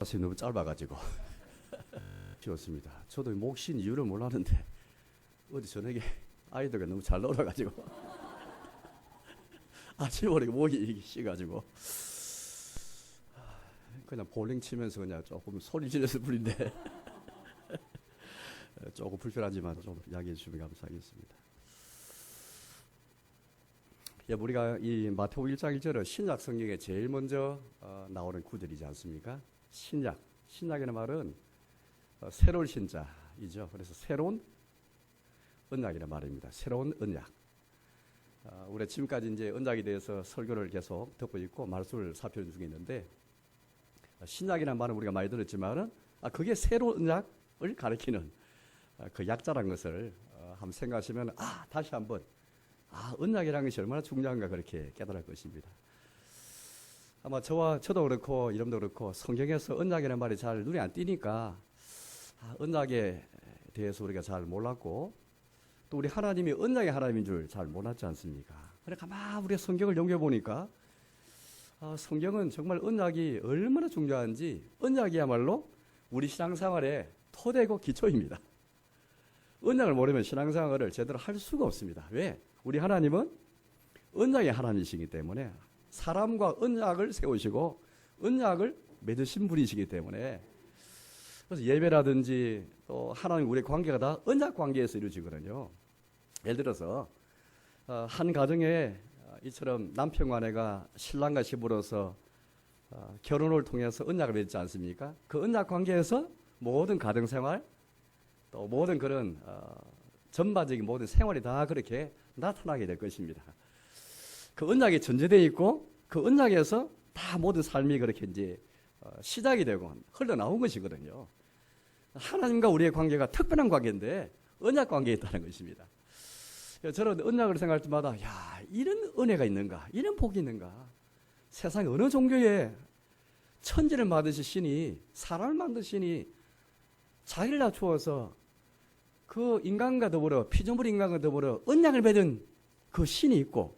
가슴이 너무 짧아가지고 쉬었습니다. 저도 목 쉰 이유를 몰랐는데 어제 저녁에 아이들과 너무 잘 놀아가지고 아침에 오니까 목이 쉬가지고 그냥 볼링 치면서 그냥 조금 소리 지르는 뿐인데 조금 불편하지만 좀 이야기해 주시면 감사하겠습니다. 예, 우리가 이 마태복음 1장 1절은 신약 성경에 제일 먼저 나오는 구절이지 않습니까? 신약이라는 말은 새로운 신자이죠. 그래서 새로운 언약이라는 말입니다. 새로운 언약. 우리가 지금까지 이제 언약에 대해서 설교를 계속 듣고 있고 말씀을 살펴본 중에 있는데 신약이라는 말은 우리가 많이 들었지만은 그게 새로운 언약을 가리키는 그 약자라는 것을 한번 생각하시면 다시 한번 언약이라는 것이 얼마나 중요한가 그렇게 깨달을 것입니다. 아마 저도 그렇고 여러분도 그렇고 성경에서 언약이라는 말이 잘 눈에 안 띄니까 언약에 대해서 우리가 잘 몰랐고 또 우리 하나님이 언약의 하나님인 줄 잘 몰랐지 않습니까? 그러니까 가만 우리가 성경을 연구해보니까 성경은 정말 언약이 얼마나 중요한지 언약이야말로 우리 신앙생활의 토대고 기초입니다. 언약을 모르면 신앙생활을 제대로 할 수가 없습니다. 왜? 우리 하나님은 언약의 하나님이시기 때문에 사람과 언약을 세우시고 언약을 맺으신 분이시기 때문에 그래서 예배라든지 또 하나님 우리의 관계가 다 언약 관계에서 이루어지거든요. 예를 들어서 한 가정에 이처럼 남편과 아내가 신랑과 시부로서 결혼을 통해서 언약을 맺지 않습니까? 그 언약 관계에서 모든 가정생활 또 모든 그런 전반적인 모든 생활이 다 그렇게 나타나게 될 것입니다. 그 언약이 전제되어 있고 그 언약에서 다 모든 삶이 그렇게 이제 시작이 되고 흘러나온 것이거든요. 하나님과 우리의 관계가 특별한 관계인데 언약 관계에 있다는 것입니다. 저는 언약을 생각할 때마다 이런 은혜가 있는가, 이런 복이 있는가. 세상에 어느 종교에 천지를 만드신 신이 사람을 만드시니 자기를 낮추어서 그 인간과 더불어 피조물 인간과 더불어 언약을 맺은 그 신이 있고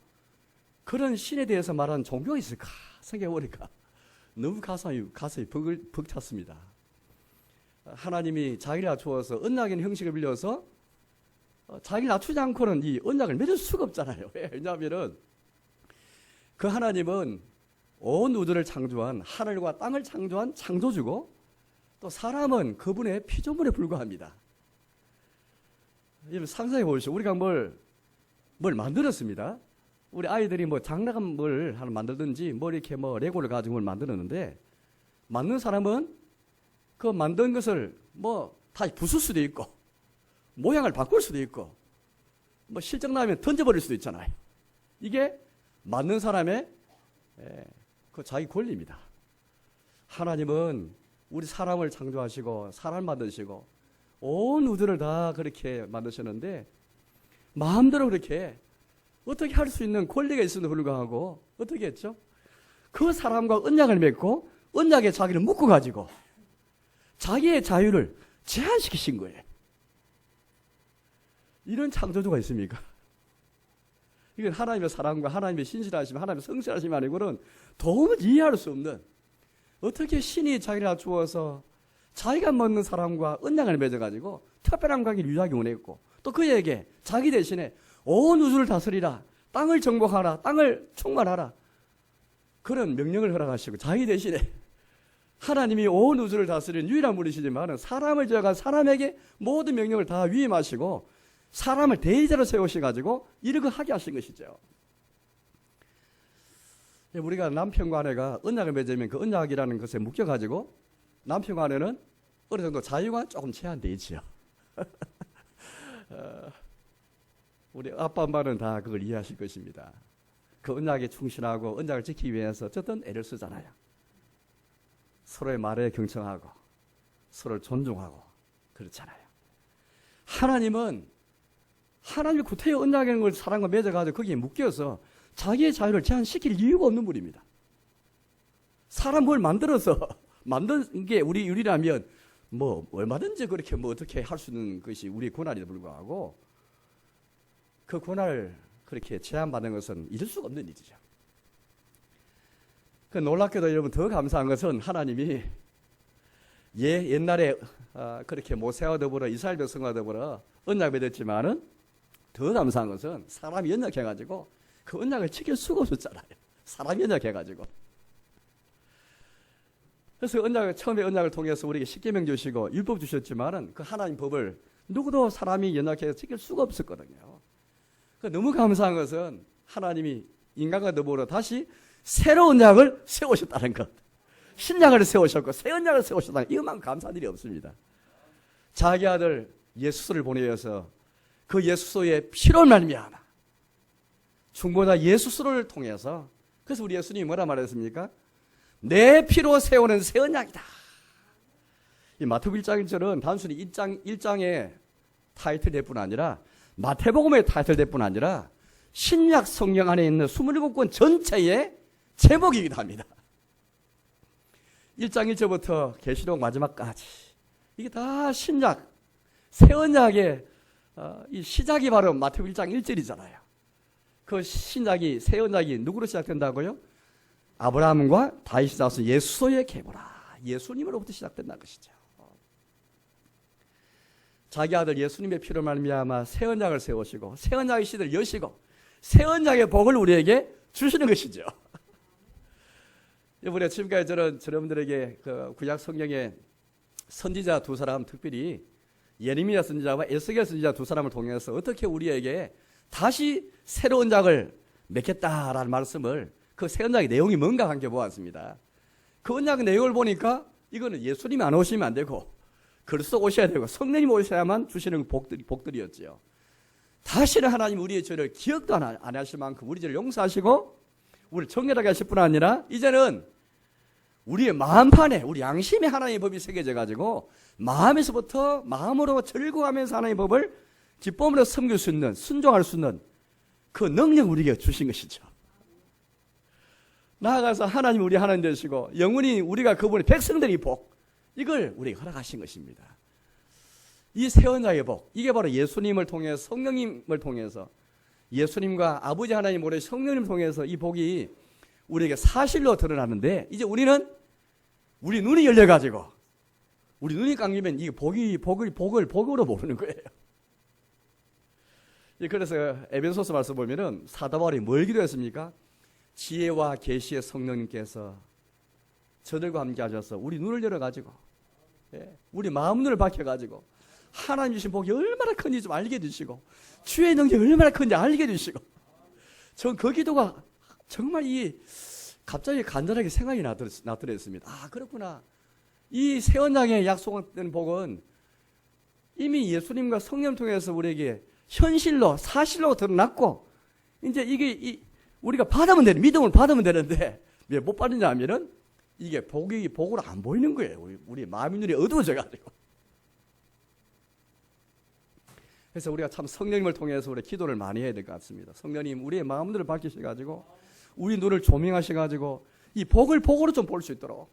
그런 신에 대해서 말하는 종교가 있을까 생각해보니까 너무 가슴이 벅찼습니다. 하나님이 자기를 낮추어서 언약의 형식을 빌려서 자기를 낮추지 않고는 이 언약을 맺을 수가 없잖아요. 왜냐하면 그 하나님은 온 우주를 창조한 하늘과 땅을 창조한 창조주고 또 사람은 그분의 피조물에 불과합니다. 여러분 상상해 보십시오. 우리가 뭘 만들었습니다. 우리 아이들이 장난감을 하나 만들든지 이렇게 레고를 가지고 뭘 만들었는데 만든 사람은 그 만든 것을 다시 부술 수도 있고 모양을 바꿀 수도 있고 실적 나면 던져버릴 수도 있잖아요. 이게 만든 사람의 그 자기 권리입니다. 하나님은 우리 사람을 창조하시고 사람을 만드시고 온 우주를 다 그렇게 만드셨는데 마음대로 그렇게 어떻게 할 수 있는 권리가 있음에도 불구하고 어떻게 했죠? 그 사람과 언약을 맺고 언약에 자기를 묶어 가지고 자기의 자유를 제한시키신 거예요. 이런 창조주가 있습니까? 이건 하나님의 사랑과 하나님의 신실하심, 하나님의 성실하심 아니고는 도무지 이해할 수 없는 어떻게 신이 자기를 낮추어서 자기가 먹는 사람과 언약을 맺어가지고 특별한 관계를 유지하기 원했고 또 그에게 자기 대신에 온 우주를 다스리라, 땅을 정복하라, 땅을 충만하라 그런 명령을 허락하시고 자기 대신에 하나님이 온 우주를 다스리는 유일한 분이시지만 사람을 지어가 사람에게 모든 명령을 다 위임하시고 사람을 대리자로 세우셔가지고 이렇게 하게 하신 것이죠. 우리가 남편과 아내가 언약을 맺으면 그 언약이라는 것에 묶여가지고 남편과 아내는 어느 정도 자유가 조금 제한되어 있죠. 우리 아빠 엄마는 다 그걸 이해하실 것입니다. 그 언약에 충실하고 언약을 지키기 위해서 어쨌든 애를 쓰잖아요. 서로의 말에 경청하고 서로를 존중하고 그렇잖아요. 하나님이 구태의 언약이라는 걸 사람과 맺어가지고 거기에 묶여서 자기의 자유를 제한시킬 이유가 없는 분입니다. 사람 뭘 만들어서 만든 게 우리라면 얼마든지 그렇게 어떻게 할 수 있는 것이 우리의 권한에도 불구하고 그 권한을 그렇게 제한받는 것은 이룰 수가 없는 일이죠. 그 놀랍게도 여러분 더 감사한 것은 하나님이 옛날에 그렇게 모세와 더불어 이스라엘 백성과 더불어 언약 맺었지만은 더 감사한 것은 사람이 언약해가지고 그 언약을 지킬 수가 없었잖아요. 사람이 언약해가지고. 그래서 처음에 언약을 통해서 우리에게 십계명 주시고 율법 주셨지만은 그 하나님 법을 누구도 사람이 연약해서 지킬 수가 없었거든요. 너무 감사한 것은 하나님이 인간과 더불어 다시 새로운 언약을 세우셨다는 것. 신약을 세우셨고 새 언약을 세우셨다는 것. 이것만 감사한 일이 없습니다. 자기 아들 예수를 보내어서 그 예수의 피로 말미암아 충분한 예수를 통해서 그래서 우리 예수님이 뭐라 말했습니까? 내 피로 세우는 새 언약이다. 이 마태복음 1장은 단순히 1장의 타이틀일 뿐 아니라 마태복음의 타이틀일 뿐 아니라 신약 성경 안에 있는 27권 전체의 제목이기도 합니다. 1장 1절부터 계시록 마지막까지 이게 다 신약, 새 언약의 이 시작이 바로 마태복음 1장 1절이잖아요. 그 신약이, 새 언약이 누구로 시작된다고요? 아브라함과 다윗이 낳은 예수의 계보라. 예수님으로부터 시작된다는 것이죠. 자기 아들 예수님의 피로 말미암아 새 언약을 세우시고 새 언약의 시대를 여시고 새 언약의 복을 우리에게 주시는 것이죠. 이번에 지금까지 저는 여러분들에게 그 구약 성경의 선지자 두 사람, 특별히 예레미야 선지자와 에스겔 선지자 두 사람을 통해서 어떻게 우리에게 다시 새로운 언약을 맺겠다라는 말씀을 그 새 언약의 내용이 뭔가 함께 보았습니다. 그 언약의 내용을 보니까 이거는 예수님이 안 오시면 안 되고 그리스도 오셔야 되고 성령님 오셔야만 주시는 복들이었지요. 다시는 하나님 우리의 죄를 기억도 안 하실 만큼 우리 죄를 용서하시고 우리를 정결하게 하실 뿐 아니라 이제는 우리의 마음판에 우리 양심에 하나님의 법이 새겨져 가지고 마음에서부터 마음으로 즐거워하면서 하나님의 법을 기쁨으로 섬길 수 있는 순종할 수 있는 그 능력 우리에게 주신 것이죠. 나아가서 하나님 우리 하나님 되시고 영원히 우리가 그분의 백성들이 복 이걸 우리에게 허락하신 것입니다. 이 새 언약의 복 이게 바로 예수님을 통해서 성령님을 통해서 예수님과 아버지 하나님 모래 성령님을 통해서 이 복이 우리에게 사실로 드러나는데 이제 우리는 우리 눈이 열려가지고 우리 눈이 감기면 이 복으로 모르는 거예요. 그래서 에베소서 말씀 보면은 사도 바울이 뭘 기도했습니까? 지혜와 계시의 성령님께서 저들과 함께 하셔서 우리 눈을 열어가지고 우리 마음 눈을 밝혀가지고 하나님 주신 복이 얼마나 큰지 좀 알게 해주시고 주의 능력이 얼마나 큰지 알게 해주시고 전 그 기도가 정말 갑자기 간단하게 생각이 나더랬습니다. 아 그렇구나. 이 새 언약의 약속된 복은 이미 예수님과 성령을 통해서 우리에게 현실로 사실로 드러났고 이제 이게 우리가 받으면 되는 믿음을 받으면 되는데 왜 못 받느냐 하면은 이게 복으로 안 보이는 거예요. 우리 마음의 눈이 어두워져 가지고. 그래서 우리가 참 성령님을 통해서 우리 기도를 많이 해야 될 것 같습니다. 성령님 우리의 마음 눈을 밝히셔 가지고 우리 눈을 조명하셔 가지고 이 복을 복으로 좀 볼 수 있도록.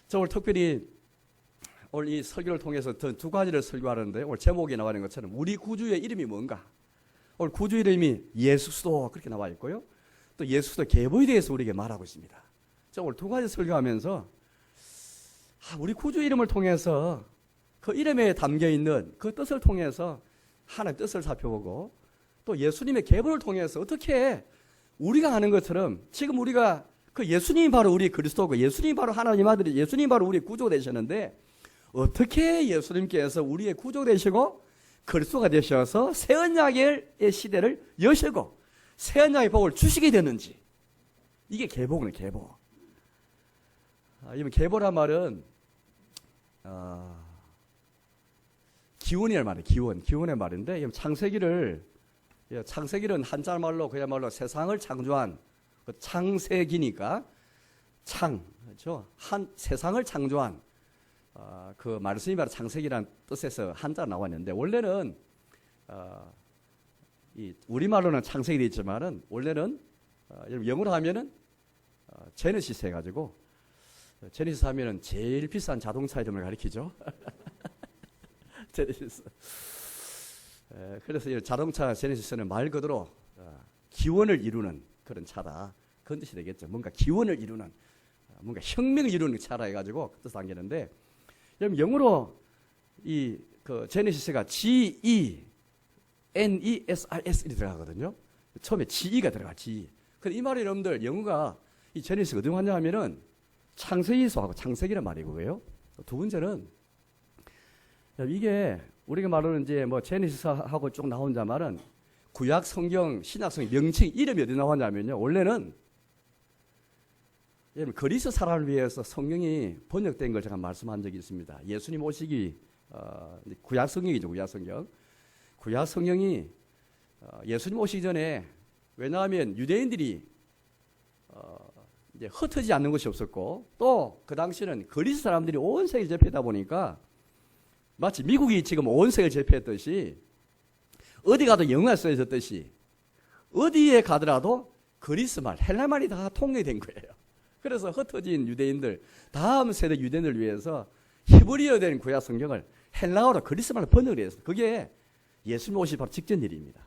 저 오늘 특별히 오늘 이 설교를 통해서 두 가지를 설교하는데 오늘 제목에 나와 있는 것처럼 우리 구주의 이름이 뭔가? 오늘 구주 이름이 예수스도 그렇게 나와 있고요. 또 예수스도 계보에 대해서 우리에게 말하고 있습니다. 자, 오늘 두 가지 설교하면서 우리 구주 이름을 통해서 그 이름에 담겨 있는 그 뜻을 통해서 하나님의 뜻을 살펴보고 또 예수님의 계보를 통해서 어떻게 우리가 아는 것처럼 지금 우리가 그 예수님이 바로 우리 그리스도고 예수님이 바로 하나님 아들이 예수님이 바로 우리 구주가 되셨는데 어떻게 예수님께서 우리의 구주가 되시고 그리스도가 되셔서 새 언약의 시대를 여시고 새 언약의 복을 주시게 되는지 이게 계보는 계보. 이번 계보란 말은 기원이란 말이에요. 기원의 말인데 창세기는 한자말로 그야말로 세상을 창조한 그 창세기니까 그렇죠? 세상을 창조한 그 말씀이 바로 창세기라는 뜻에서 한자 나왔는데 원래는 이 우리말로는 창세기 되지만은 원래는 영어로 하면은 제네시스 해가지고 제네시스 하면은 제일 비싼 자동차 이름을 가리키죠. 제네시스. 그래서 이 자동차 제네시스는 말 그대로 기원을 이루는 그런 차다. 그런 뜻이 되겠죠. 뭔가 기원을 이루는 뭔가 혁명을 이루는 차라 해가지고 그 뜻을 남기는데, 여러분 영어로 그 제네시스가 GENESIS 이 들어가거든요. 처음에 GE가 들어가, GE. 근데 이 말이 여러분들 영어가 이 제네시스가 어떻게 하냐면은 창세기서하고 창세기란 말이고요. 두 번째는 이게 우리가 말하는 이제 뭐 제네시스하고 쭉 나온 자 말은 구약 성경, 신약 성경 명칭 이름이 어디 나왔냐면요. 원래는 그리스 사람을 위해서 성경이 번역된 걸 제가 말씀한 적이 있습니다. 예수님 오시기 구약 성경이죠, 구약 성경. 구약 성경이 예수님 오시기 전에, 왜냐하면 유대인들이 이제 흩어지지 않는 것이 없었고, 또 그 당시는 그리스 사람들이 온 세계를 접했다 보니까 마치 미국이 지금 온 세계를 접했듯이 어디 가도 영어가 써있었듯이 어디에 가더라도 그리스 말, 헬라 말이 다 통일된 거예요. 그래서 흩어진 유대인들, 다음 세대 유대인을 위해서 히브리어 된 구약 성경을 헬라어로 그리스 말로 번역을 했어요. 그게 예수님 오시 바로 직전 일입니다.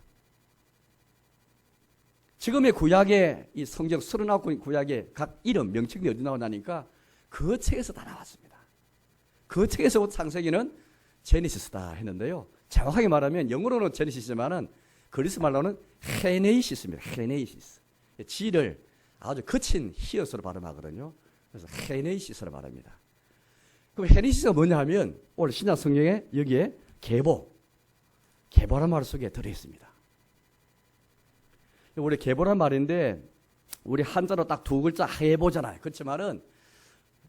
지금의 구약의 이 성경 39권 구약의 각 이름, 명칭이 어디 나오냐니까 그 책에서 다 나왔습니다. 그 책에서 창세기는 제네시스다 했는데요. 정확하게 말하면 영어로는 제네시스지만은 그리스 말로는 헤네이시스입니다. 헤네이시스. G를 아주 거친 히읗으로 발음하거든요. 그래서 헤네이시스로 말합니다. 그럼 헤네이시스가 뭐냐 하면 오늘 신약 성경에 여기에 계보란 말 속에 들어있습니다. 우리 계보란 말인데 우리 한자로 딱 두 글자 해보잖아요. 그렇지만은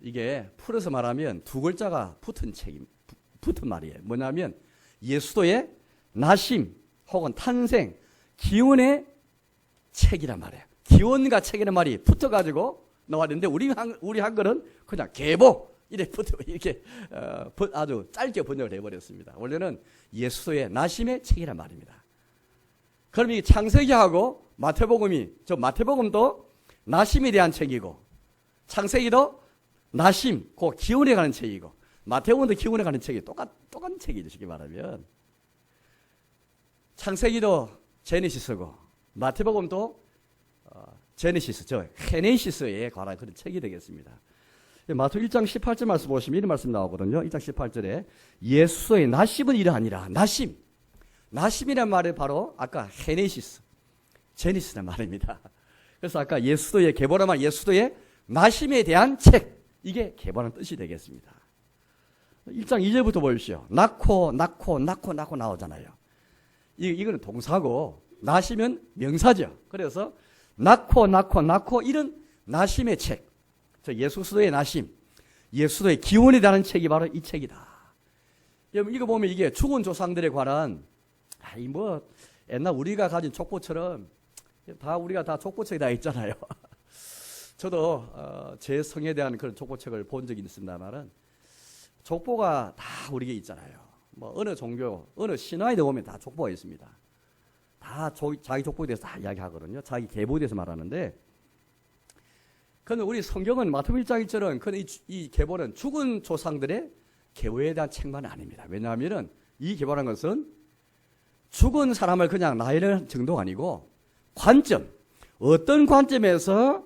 이게 풀어서 말하면 두 글자가 붙은 말이에요. 뭐냐면 예수도의 나심 혹은 탄생, 기원의 책이란 말이에요. 기원과 책이라는 말이 붙어가지고 나왔는데 우리 한글은 그냥 계보 이렇게 아주 짧게 번역을 해버렸습니다. 원래는 예수도의 나심의 책이란 말입니다. 그럼 이 창세기하고 마태복음도 나심에 대한 책이고, 창세기도 나심, 그 기원에 가는 책이고, 마태복음도 기원에 가는 책이 똑같은 책이죠. 쉽게 말하면 창세기도 제네시스고 마태복음도 제네시스, 헤네시스에 관한 그런 책이 되겠습니다. 마태복음 1장 18절 말씀 보시면 이런 말씀 나오거든요. 1장 18절에 예수의 나심은 이러하니라. 나심이란 말이 바로 아까 헤네시스, 제네시스란 말입니다. 그래서 아까 예수도의 계보란 말, 예수도의 나심에 대한 책, 이게 계보라는 뜻이 되겠습니다. 1장 2절부터 보십시오. 낳고 나오잖아요. 이거는 동사고 나시면 명사죠. 그래서 낳고 이런 나심의 책, 예수도의 나심, 예수도의 기원에 대한 책이 바로 이 책이다. 여러분 이거 보면 이게 죽은 조상들에 관한 옛날 우리가 가진 족보처럼 우리가 다 족보책이 다 있잖아요. 저도 제 성에 대한 그런 족보책을 본 적이 있습니다만은 족보가 다 우리게 있잖아요. 뭐 어느 종교, 어느 신화에 보면 다 족보가 있습니다. 다 자기 족보에 대해서 다 이야기하거든요. 자기 계보에 대해서 말하는데, 그런데 우리 성경은 마태복음 1장 1절은 이 계보는 죽은 조상들의 계보에 대한 책만 아닙니다. 왜냐하면은 이 계보라는 것은 죽은 사람을 그냥 나이를 정도가 아니고 관점, 어떤 관점에서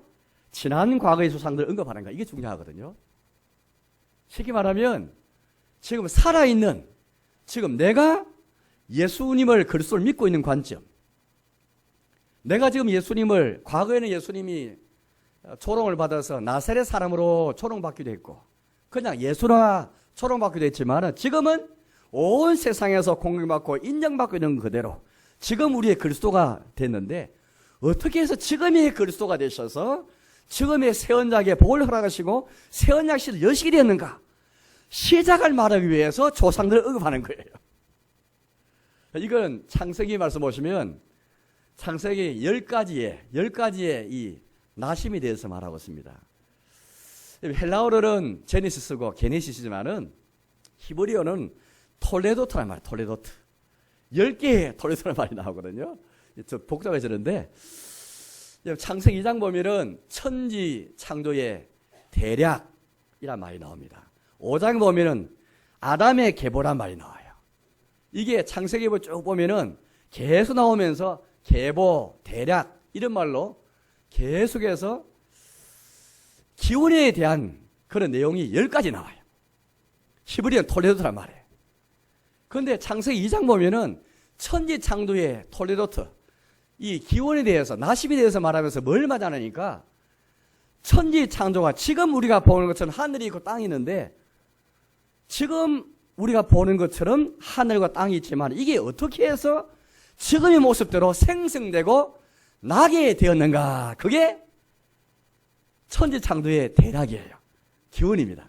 지난 과거의 조상들을 언급하는가, 이게 중요하거든요. 쉽게 말하면 지금 살아있는, 지금 내가 예수님을 그리스도를 믿고 있는 관점, 내가 지금 예수님을, 과거에는 예수님이 초롱을 받아서 나사렛 사람으로 초롱받기도 했고 그냥 예수나 초롱받기도 했지만 지금은 온 세상에서 공경받고 인정받고 있는 그대로 지금 우리의 그리스도가 됐는데, 어떻게 해서 지금의 그리스도가 되셔서 지금의 새 언약의 복을 허락하시고 새 언약실을 여시게 되었는가, 시작을 말하기 위해서 조상들을 언급하는 거예요. 이건 창세기 말씀 보시면 창세기 10가지의 이 나심에 대해서 말하고 있습니다. 헬라어로는 제네시스고 게네시스지만은 히브리어는 톨레도트란 말이에요. 톨레도트. 10개의 톨레도트란 말이 나오거든요. 복잡해지는데, 창세기 2장 보면은 천지 창조의 대략이란 말이 나옵니다. 5장 보면은 아담의 계보란 말이 나와요. 이게 창세기를 쭉 보면은 계속 나오면서 계보, 대략 이런 말로 계속해서 기원에 대한 그런 내용이 10가지 나와요. 히브리어는 톨레도트란 말이에요. 그런데 창세기 2장 보면은 천지창조의 톨레도트, 이 기원에 대해서, 나십에 대해서 말하면서 뭘 말하니까 천지창조가 지금 우리가 보는 것처럼 하늘이 있고 땅이 있는데, 지금 우리가 보는 것처럼 하늘과 땅이 있지만 이게 어떻게 해서 지금의 모습대로 생성되고 나게 되었는가? 그게 천지창조의 대략이에요. 기원입니다.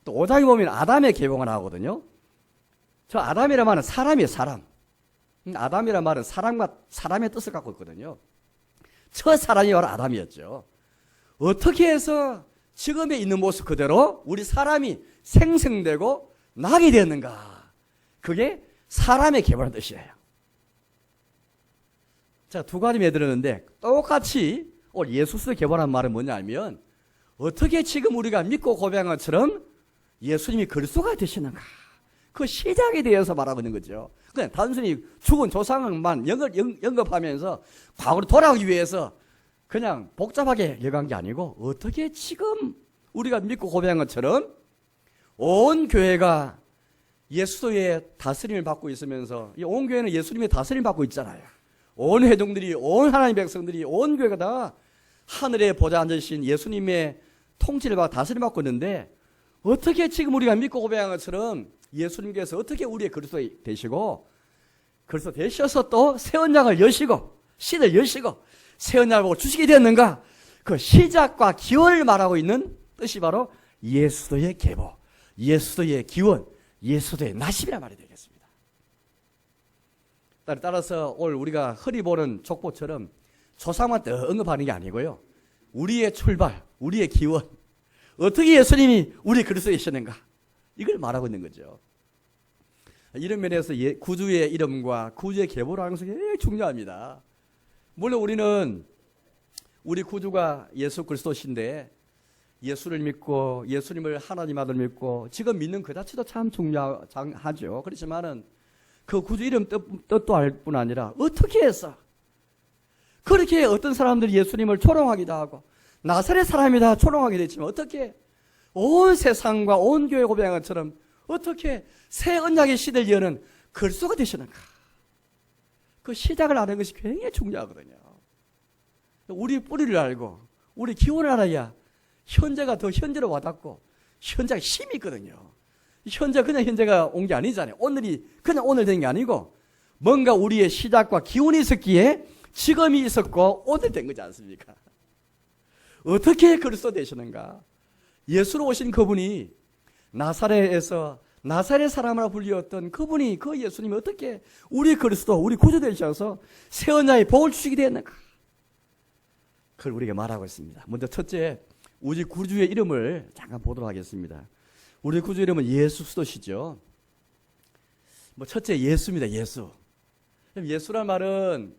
또 5장에 보면 아담의 계보가 나오거든요. 저 아담이란 말은 사람이에요, 사람. 아담이란 말은 사람과 사람의 뜻을 갖고 있거든요. 첫 사람이 바로 아담이었죠. 어떻게 해서 지금에 있는 모습 그대로 우리 사람이 생성되고 나게 되었는가? 그게 사람의 계보라는 뜻이에요. 자, 두 가지 매들었는데 똑같이 오늘 예수스의 계보라는 말은 뭐냐면 어떻게 지금 우리가 믿고 고백한 것처럼 예수님이 그리스도가 되시는가? 그 시작에 대해서 말하고 있는 거죠. 그냥 단순히 죽은 조상만 영접하면서 과거로 돌아가기 위해서 그냥 복잡하게 얘기한 게 아니고 어떻게 지금 우리가 믿고 고백한 것처럼 온 교회가 예수의 다스림을 받고 있으면서 이 온 교회는 예수님의 다스림을 받고 있잖아요. 온 회중들이, 온 하나님의 백성들이, 온 교회가 다 하늘에 보좌 앉으신 예수님의 통치를 받고 다스림을 받고 있는데 어떻게 지금 우리가 믿고 고백한 것처럼 예수님께서 어떻게 우리의 그리스도 되시고 그리스도 되셔서 또 새 언약을 여시고 씨를 여시고 새 언약을 보고 주시게 되었는가? 그 시작과 기원을 말하고 있는 뜻이 바로 예수도의 계보, 예수도의 기원, 예수도의 나십이란 말이 되겠습니다. 따라서 오늘 우리가 흔히 보는 족보처럼 조상만 더 언급하는 게 아니고요. 우리의 출발, 우리의 기원, 어떻게 예수님이 우리 그리스도이셨는가? 이걸 말하고 있는 거죠. 이런 면에서 구주의 이름과 구주의 계보라는 것이 굉장히 중요합니다. 물론 우리는 우리 구주가 예수 그리스도신데 예수를 믿고 예수님을 하나님 아들 믿고 지금 믿는 그 자체도 참 중요하죠. 그렇지만은 그 구주 이름 뜻도 알 뿐 아니라 어떻게 해서 그렇게 어떤 사람들이 예수님을 조롱하기도 하고 나사렛 사람이다 조롱하게 됐지만 어떻게 온 세상과 온 교회 고백한 것처럼 어떻게 새 언약의 시대를 여는 그리스도가 되시는가? 그 시작을 아는 것이 굉장히 중요하거든요. 우리 뿌리를 알고 우리 기원을 알아야 현재가 더 현재로 와닿고 현재가 힘이 있거든요. 현재 그냥 현재가 온 게 아니잖아요. 오늘이 그냥 오늘 된 게 아니고 뭔가 우리의 시작과 기원이 있었기에 지금이 있었고 오늘 된 거지 않습니까? 어떻게 그리스도 되시는가? 예수로 오신 그분이 나사렛에서 나사렛 사람으로 불리었던 그분이 그 예수님이 어떻게 우리 그리스도 우리 구주 되셔서 새 언약의 복을 주시게 되었는가? 그걸 우리에게 말하고 있습니다. 먼저 첫째 우리 구주의 이름을 잠깐 보도록 하겠습니다. 우리 구주 이름은 예수 스도시죠. 첫째 예수입니다. 예수. 예수란 말은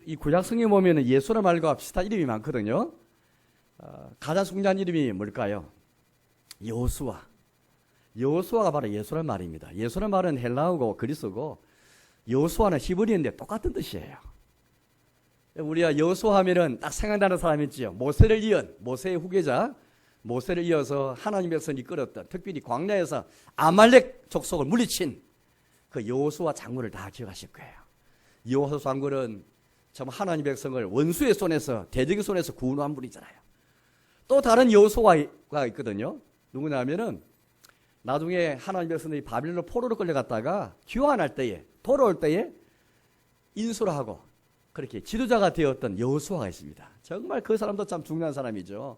이 구약 성경에 보면 예수란 말과 비슷한 이름이 많거든요. 가장 중요한 이름이 뭘까요? 여호수아. 여호수아가 바로 예수란 말입니다. 예수란 말은 헬라어고 그리스어고 여호수아는 히브리어인데 똑같은 뜻이에요. 우리가 여호수아 하면은 딱 생각나는 사람이 있지요. 모세를 이은 모세의 후계자, 모세를 이어서 하나님 백성을 이끌었던 특별히 광야에서 아말렉 족속을 물리친 그 여호수아 장군을 다 기억하실 거예요. 여호수아 장군은 참 하나님 백성을 원수의 손에서 대적의 손에서 구원한 분이잖아요. 또 다른 여호수아가 있거든요. 누구냐면은 나중에 하나님 백성들이 바빌론 포로로 끌려갔다가 귀환할 때에 돌아올 때에 인수를 하고 그렇게 지도자가 되었던 여호수아가 있습니다. 정말 그 사람도 참 중요한 사람이죠.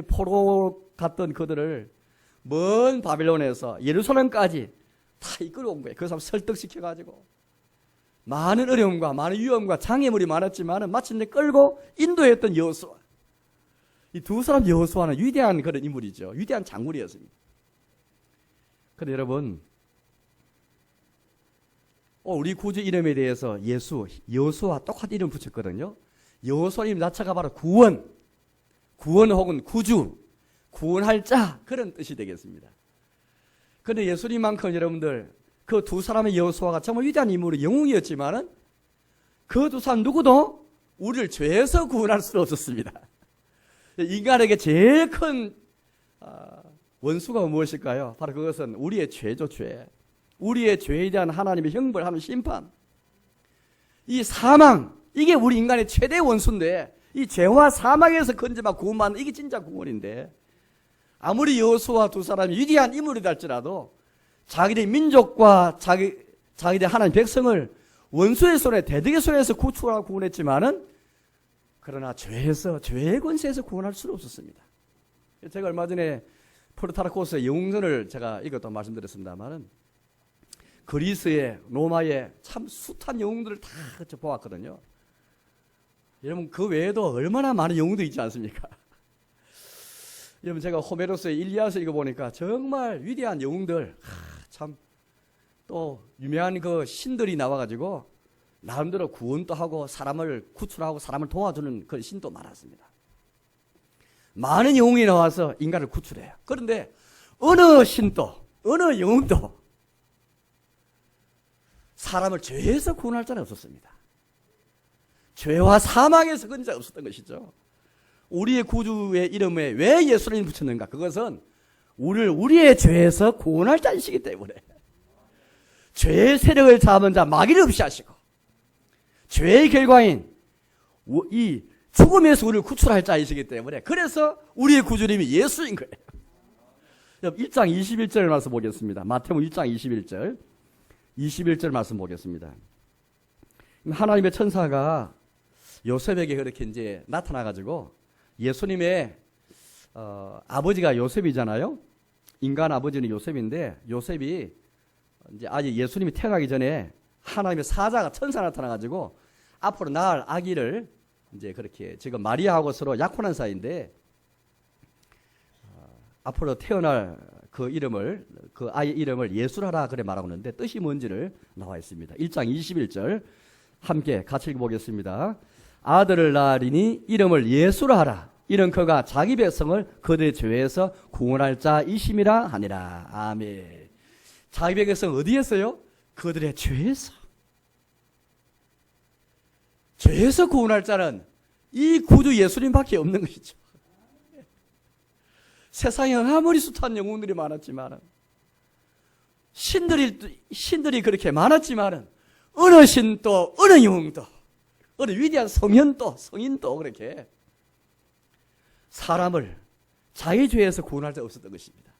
포로 갔던 그들을 먼 바빌론에서 예루살렘까지 다 이끌어온 거예요. 그 사람 설득시켜가지고 많은 어려움과 많은 위험과 장애물이 많았지만 마침내 끌고 인도했던 여호수아. 이 두 사람 여호수아는 위대한 그런 인물이죠. 위대한 장군이었습니다. 그런데 여러분 우리 구주 이름에 대해서 예수, 여호수아 똑같은 이름 붙였거든요. 여호수아 이름 자체가 바로 구원 혹은 구주, 구원할 자 그런 뜻이 되겠습니다. 그런데 예수님만큼 여러분들 그 두 사람의 여호수아가 정말 위대한 인물의 영웅이었지만은 그 두 사람 누구도 우리를 죄에서 구원할 수 없었습니다. 인간에게 제일 큰 원수가 무엇일까요? 바로 그것은 우리의 죄죠, 죄. 우리의 죄에 대한 하나님의 형벌, 하나님의 심판. 이 사망, 이게 우리 인간의 최대 원수인데, 이 죄와 사망에서 건져만 구원받는 이게 진짜 구원인데, 아무리 여호수아 두 사람이 위대한 인물이다 할지라도 자기들의 민족과 자기들의 하나님 백성을 원수의 손에, 대적의 손에서 구출하고 구원했지만은, 그러나 죄의 권세에서 구원할 수는 없었습니다. 제가 얼마 전에 프루타르코스의 영웅전을 제가 읽었다고 말씀드렸습니다만은, 그리스의, 로마의 참 숱한 영웅들을 다 보았거든요. 여러분, 그 외에도 얼마나 많은 영웅들이 있지 않습니까? 여러분, 제가 호메로스의 일리아스 읽어보니까 정말 위대한 영웅들, 참 또 유명한 그 신들이 나와가지고 나름대로 구원도 하고 사람을 구출하고 사람을 도와주는 그런 신도 많았습니다. 많은 영웅이 나와서 인간을 구출해요. 그런데 어느 신도, 어느 영웅도 사람을 죄에서 구원할 자는 없었습니다. 죄와 사망에서 건진 자가 없었던 것이죠. 우리의 구주의 이름에 왜 예수를 붙였는가? 그것은 우리의 죄에서 구원할 자이시기 때문에, 죄의 세력을 잡은 자 마귀를 없이 하시고, 죄의 결과인 이 죽음에서 우리를 구출할 자이시기 때문에, 그래서 우리의 구주님이 예수인 거예요. 1장 21절 말씀 보겠습니다. 마태복음 1장 21절 말씀 보겠습니다. 하나님의 천사가 요셉에게 그렇게 이제 나타나가지고, 예수님의 아버지가 요셉이잖아요. 인간 아버지는 요셉인데, 요셉이 이제 아직 예수님이 태어나기 전에 하나님의 사자가 천사 나타나가지고 앞으로 낳을 아기를 이제 그렇게, 지금 마리아하고 서로 약혼한 사이인데, 앞으로 태어날 그 이름을, 그 아이 이름을 예수라라 그래 말하고 있는데, 뜻이 뭔지를 나와 있습니다. 1장 21절 함께 같이 읽어보겠습니다. 아들을 낳으리니 이름을 예수라 하라. 이는 그가 자기 백성을 그들의 죄에서 구원할 자이심이라 하니라. 아멘. 자기 백성 어디에서요? 그들의 죄에서. 죄에서 구원할 자는 이 구주 예수님밖에 없는 것이죠. 세상에 아무리 숱한 영웅들이 많았지만, 신들이 그렇게 많았지만, 어느 신도, 어느 영웅도, 어느 위대한 성인도 그렇게 사람을 자기 죄에서 구원할 자 없었던 것입니다.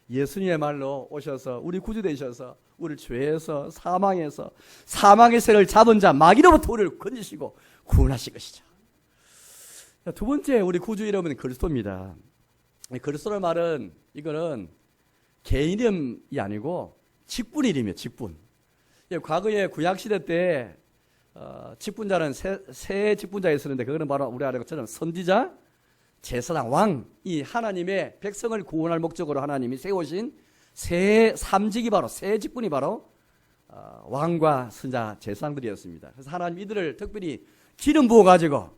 예수님의 말로 오셔서 우리 구주 되셔서 우리를 죄에서, 사망에서, 사망의 세를 잡은 자 마귀로부터 우리를 건지시고 구원하신 것이죠. 두 번째, 우리 구주 이름은 그리스도입니다. 그리스도의 말은, 이거는 개인 이름이 아니고 직분 이름이에요. 직분. 과거에 구약시대 때 직분자는 세 직분자가 있었는데, 그거는 바로 우리 아는 것처럼 선지자, 제사장, 왕, 이 하나님의 백성을 구원할 목적으로 하나님이 세우신 세 삼직이 바로, 세 직분이 바로 왕과 선자, 제사장들이었습니다. 그래서 하나님 이들을 특별히 기름 부어가지고,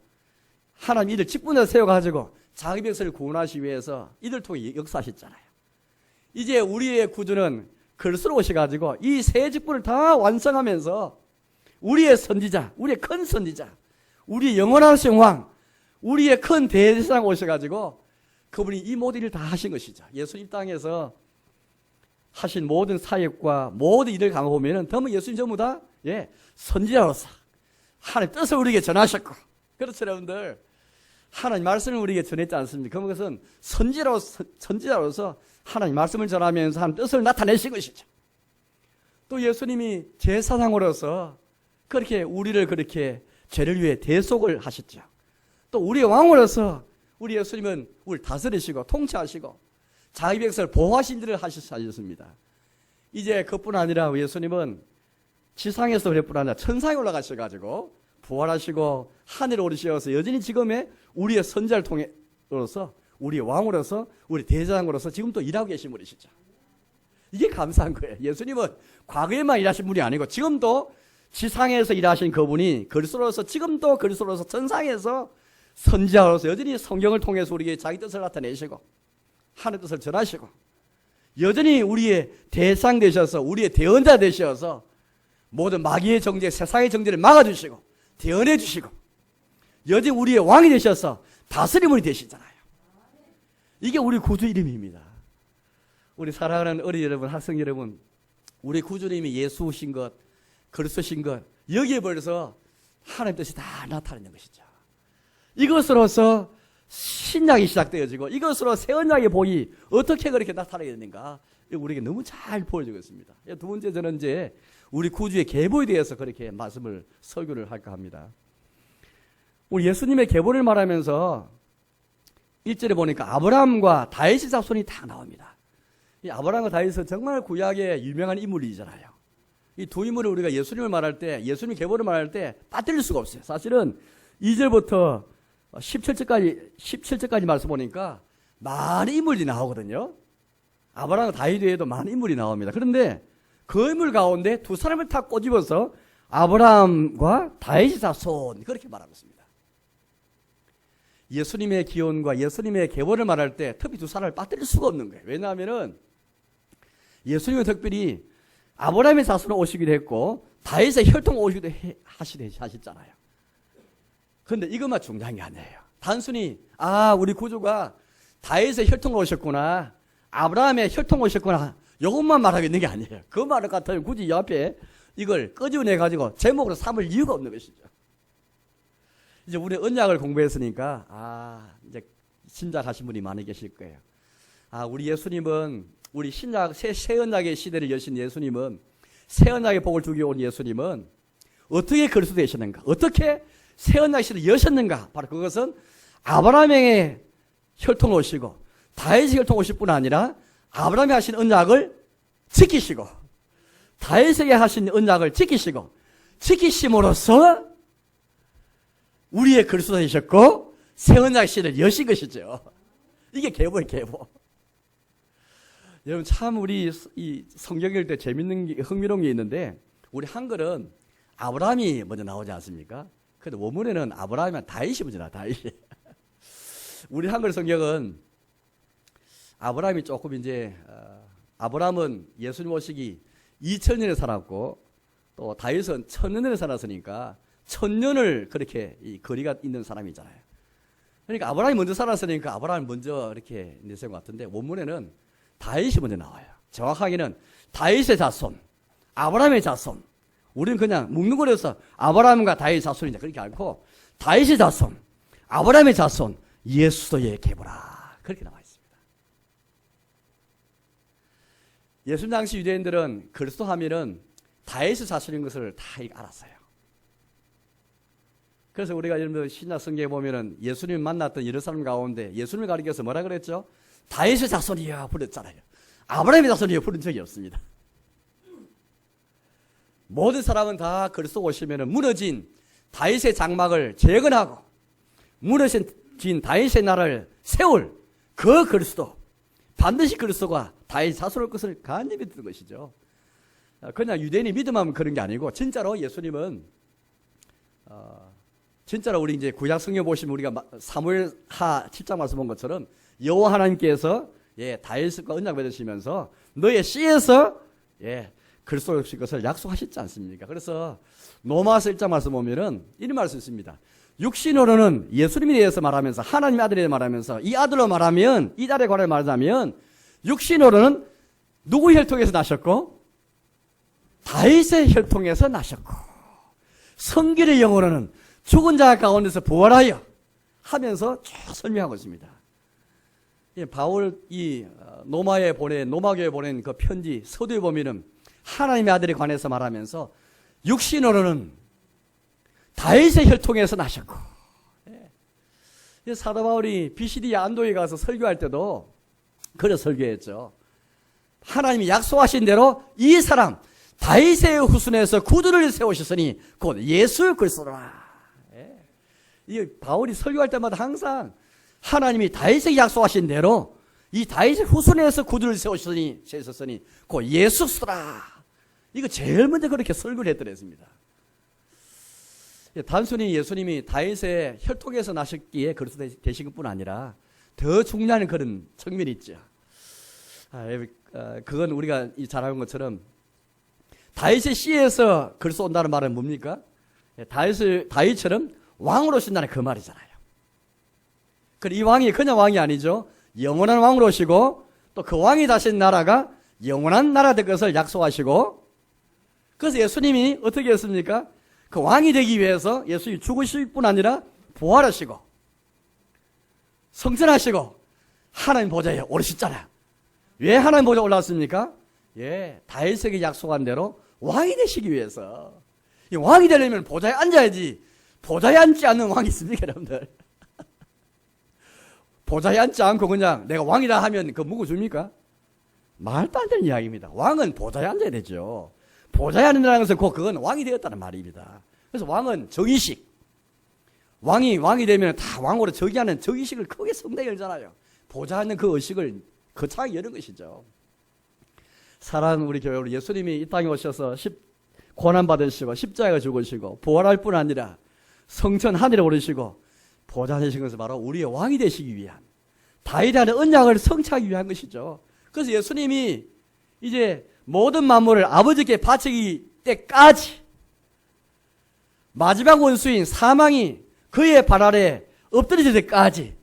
하나님 이들 직분자 세워가지고 자기 백성을 구원하시기 위해서 이들 통해 역사하셨잖아요. 이제 우리의 구주는 그리스도로 오셔가지고 이 세 직분을 다 완성하면서 우리의 선지자, 우리의 큰 선지자, 우리의 영원하신 왕, 우리의 큰 대제사장 오셔가지고 그분이 이 모든 일을 다 하신 것이죠. 예수님 땅에서 하신 모든 사역과 모든 일을 강화보면은 전부 예수님 전부 다 선지자로서 하나님 뜻을 우리에게 전하셨고, 그렇죠 여러분들? 하나님 말씀을 우리에게 전했지 않습니까? 그것은 선지자로서 하나님 말씀을 전하면서 하나님 뜻을 나타내신 것이죠. 또 예수님이 제사장으로서 그렇게 우리를 그렇게 죄를 위해 대속을 하셨죠. 또 우리의 왕으로서 우리 예수님은 우리를 다스리시고 통치하시고 자기 백성을 보호하신 일을 하셨습니다. 이제 그뿐 아니라 예수님은 지상에서 그럴 뿐 아니라 천상에 올라가셔가지고 부활하시고 하늘에 오르셔서 여전히 지금의 우리의 선지자를 통해서 우리의 왕으로서 우리 대제사장으로서 지금 또 일하고 계신 분이시죠. 이게 감사한 거예요. 예수님은 과거에만 일하신 분이 아니고 지금도 지상에서 일하신 그분이 그리스도로서, 지금도 그리스도로서 천상에서 선지자로서 여전히 성경을 통해서 우리에게 자기 뜻을 나타내시고 하나님의 뜻을 전하시고 여전히 우리의 대상 되셔서 우리의 대언자 되셔서 모든 마귀의 정죄, 세상의 정죄를 막아주시고 대언해 주시고 여전히 우리의 왕이 되셔서 다스림이 되시잖아요. 이게 우리 구주 이름입니다. 우리 사랑하는 어린이 여러분, 학생 여러분, 우리 구주님이 예수신 것, 그리스도신 것, 여기에 벌써 하나님 뜻이 다 나타나는 것이죠. 이것으로서 신약이 시작되어지고 이것으로 새 언약의 복이 어떻게 그렇게 나타나게 되는가, 우리에게 너무 잘 보여지고 있습니다. 두 번째, 저는 이제 우리 구주의 계보에 대해서 그렇게 말씀을 설교를 할까 합니다. 우리 예수님의 계보를 말하면서 1절에 보니까 아브라함과 다윗의 자손이 다 나옵니다. 이 아브라함과 다윗은 정말 구약의 유명한 인물이잖아요. 이 두 인물을 우리가 예수님을 말할 때, 예수님 계보를 말할 때 빠뜨릴 수가 없어요. 사실은 2절부터 17절까지 말씀 보니까 많은 인물이 나오거든요. 아브라함과 다윗 외에도 많은 인물이 나옵니다. 그런데 그 인물 가운데 두 사람을 다 꼬집어서 아브라함과 다윗의 자손, 그렇게 말하고 있습니다. 예수님의 기원과 예수님의 계보를 말할 때 특히 두 사람을 빠뜨릴 수가 없는 거예요. 왜냐하면은 예수님은 특별히 아브라함의 자손으로 오시기도 했고 다윗의 혈통으로 오시기도 하셨잖아요. 그런데 이것만 중요한 게 아니에요. 단순히 우리 구주가 다윗의 혈통으로 오셨구나, 아브라함의 혈통으로 오셨구나, 이것만 말하고 있는 게 아니에요. 그 말을 같으면 굳이 이 앞에 이걸 끄집어내가지고 제목으로 삼을 이유가 없는 것이죠. 이제 우리 언약을 공부했으니까 이제 신작하신 분이 많이 계실 거예요. 우리 예수님은, 우리 신약 새 언약의 시대를 여신 예수님은, 새 언약의 복을 주기 온 예수님은 어떻게 그리스도 되셨는가, 어떻게 새 언약 시대를 여셨는가. 바로 그것은 아브라함의 혈통으로 오시고 다윗의 혈통으로 오실 뿐 아니라 아브라함이 하신 언약을 지키시고 다윗에게 하신 언약을 지키시고 지키심으로써 우리의 그리스도가 되셨고 새 언약 시대를 여신 것이죠. 이게 계보예요, 계보. 여러분, 참 우리 이 성경 읽을 때 재밌는 게, 흥미로운 게 있는데, 우리 한글은 아브라함이 먼저 나오지 않습니까? 근데 원문에는 아브라함이면 다윗이 먼저 나와, 다윗이. 우리 한글 성경은 아브라함이 조금 이제, 아브라함은 예수님 오시기 2000년에 살았고, 또 다윗은 1000년에 살았으니까 1000년을 그렇게 이 거리가 있는 사람이잖아요. 그러니까 아브라함이 먼저 살았으니까 아브라함이 먼저 이렇게 내세운 것 같은데, 원문에는 다윗이 먼저 나와요. 정확하게는 다윗의 자손, 아브라함의 자손. 우리는 그냥 뭉뚱그려서 아브라함과 다윗의 자손이다 그렇게 알고, 다윗의 자손, 아브라함의 자손, 예수도의 계보라, 그렇게 나와 있습니다. 예수님 당시 유대인들은 그리스도 하면은 다윗의 자손인 것을 다 알았어요. 그래서 우리가 여러분 신약 성경에 보면은 예수님 만났던 예루살렘 가운데 예수님을 가리켜서 뭐라 그랬죠? 다윗의 자손이야 부르잖아요. 아브라함의 자손이야 부른 적이 없습니다. 모든 사람은 다 그리스도 오시면은 무너진 다윗의 장막을 재건하고 무너진 다윗의 나라를 세울 그 그리스도, 반드시 그리스도가 다윗 자손일 것을 간절히 믿는 것이죠. 그냥 유대인이 믿음하면 그런 게 아니고, 진짜로 예수님은 진짜로 우리 이제 구약 성경 보시면 우리가 사무엘하 7장 말씀 본 것처럼 여호와 하나님께서 다윗과 언약 맺으시면서 너의 씨에서 그리스도 오실 것을 약속하셨지 않습니까? 그래서 로마서 1장 말씀 보면은 이런 말씀 있습니다. 육신으로는 예수님에 대해서 말하면서, 하나님의 아들에 대해서 말하면서, 이 아들로 말하면, 이 딸에 관해 말하자면 육신으로는 누구 혈통에서 나셨고 다윗의 혈통에서 나셨고, 성결의 영으로는 죽은 자 가운데서 부활하여 하면서 쭉 설명하고 있습니다. 바울 노마교에 보낸 그 편지 서두에 보면은 하나님의 아들에 관해서 말하면서 육신으로는 다윗의 혈통에서 나셨고, 사도 바울이 BCD 안도에 가서 설교할 때도 그래 설교했죠. 하나님이 약속하신 대로 이 사람 다윗의 후손에서 구주를 세우셨으니 곧 예수 그리스도라. 이 바울이 설교할 때마다 항상 하나님이 다윗에게 약속하신 대로 이 다윗의 후손에서 구주를 세우셨으니 곧 예수 그리스도라. 이거 제일 먼저 그렇게 설교를 했더랬습니다. 단순히 예수님이 다윗의 혈통에서 나셨기에 그리스도 되신 것뿐 아니라 더 중요한 그런 측면이 있죠. 그건 우리가 잘 알는 것처럼 다윗의 씨에서 그리스도 온다는 말은 뭡니까? 다윗처럼 왕으로 오신다는 그 말이잖아요. 이 왕이 그냥 왕이 아니죠. 영원한 왕으로 오시고 또 그 왕이 다신 나라가 영원한 나라 될 것을 약속하시고, 그래서 예수님이 어떻게 했습니까? 그 왕이 되기 위해서 예수님이 죽으실 뿐 아니라 부활하시고 성천하시고 하나님 보좌에 오르셨잖아요. 왜 하나님 보좌에 올라왔습니까? 예, 다윗에게 약속한 대로 왕이 되시기 위해서. 이 왕이 되려면 보좌에 앉아야지. 보좌에 앉지 않는 왕이 있습니까, 여러분들? 보좌에 앉지 않고 그냥 내가 왕이다 하면 그 묵어줍니까? 말도 안 되는 이야기입니다. 왕은 보좌에 앉아야 되죠. 보좌에 앉는다는 것은 그건 왕이 되었다는 말입니다. 그래서 왕은 정의식. 왕이 되면 다 왕으로 즉위하는 즉위식을 크게 성대에 열잖아요. 보좌에 앉는 그 의식을 거창하게 여는 것이죠. 사랑하는 우리 교회, 우리 예수님이 이 땅에 오셔서 고난받으시고 십자가에 죽으시고 부활할 뿐 아니라 성천 하늘에 오르시고 보좌에 계신 것은 바로 우리의 왕이 되시기 위한, 다윗의 언약을 성취하기 위한 것이죠. 그래서 예수님이 이제 모든 만물을 아버지께 바치기 때까지 마지막 원수인 사망이 그의 발 아래 엎드려질 때까지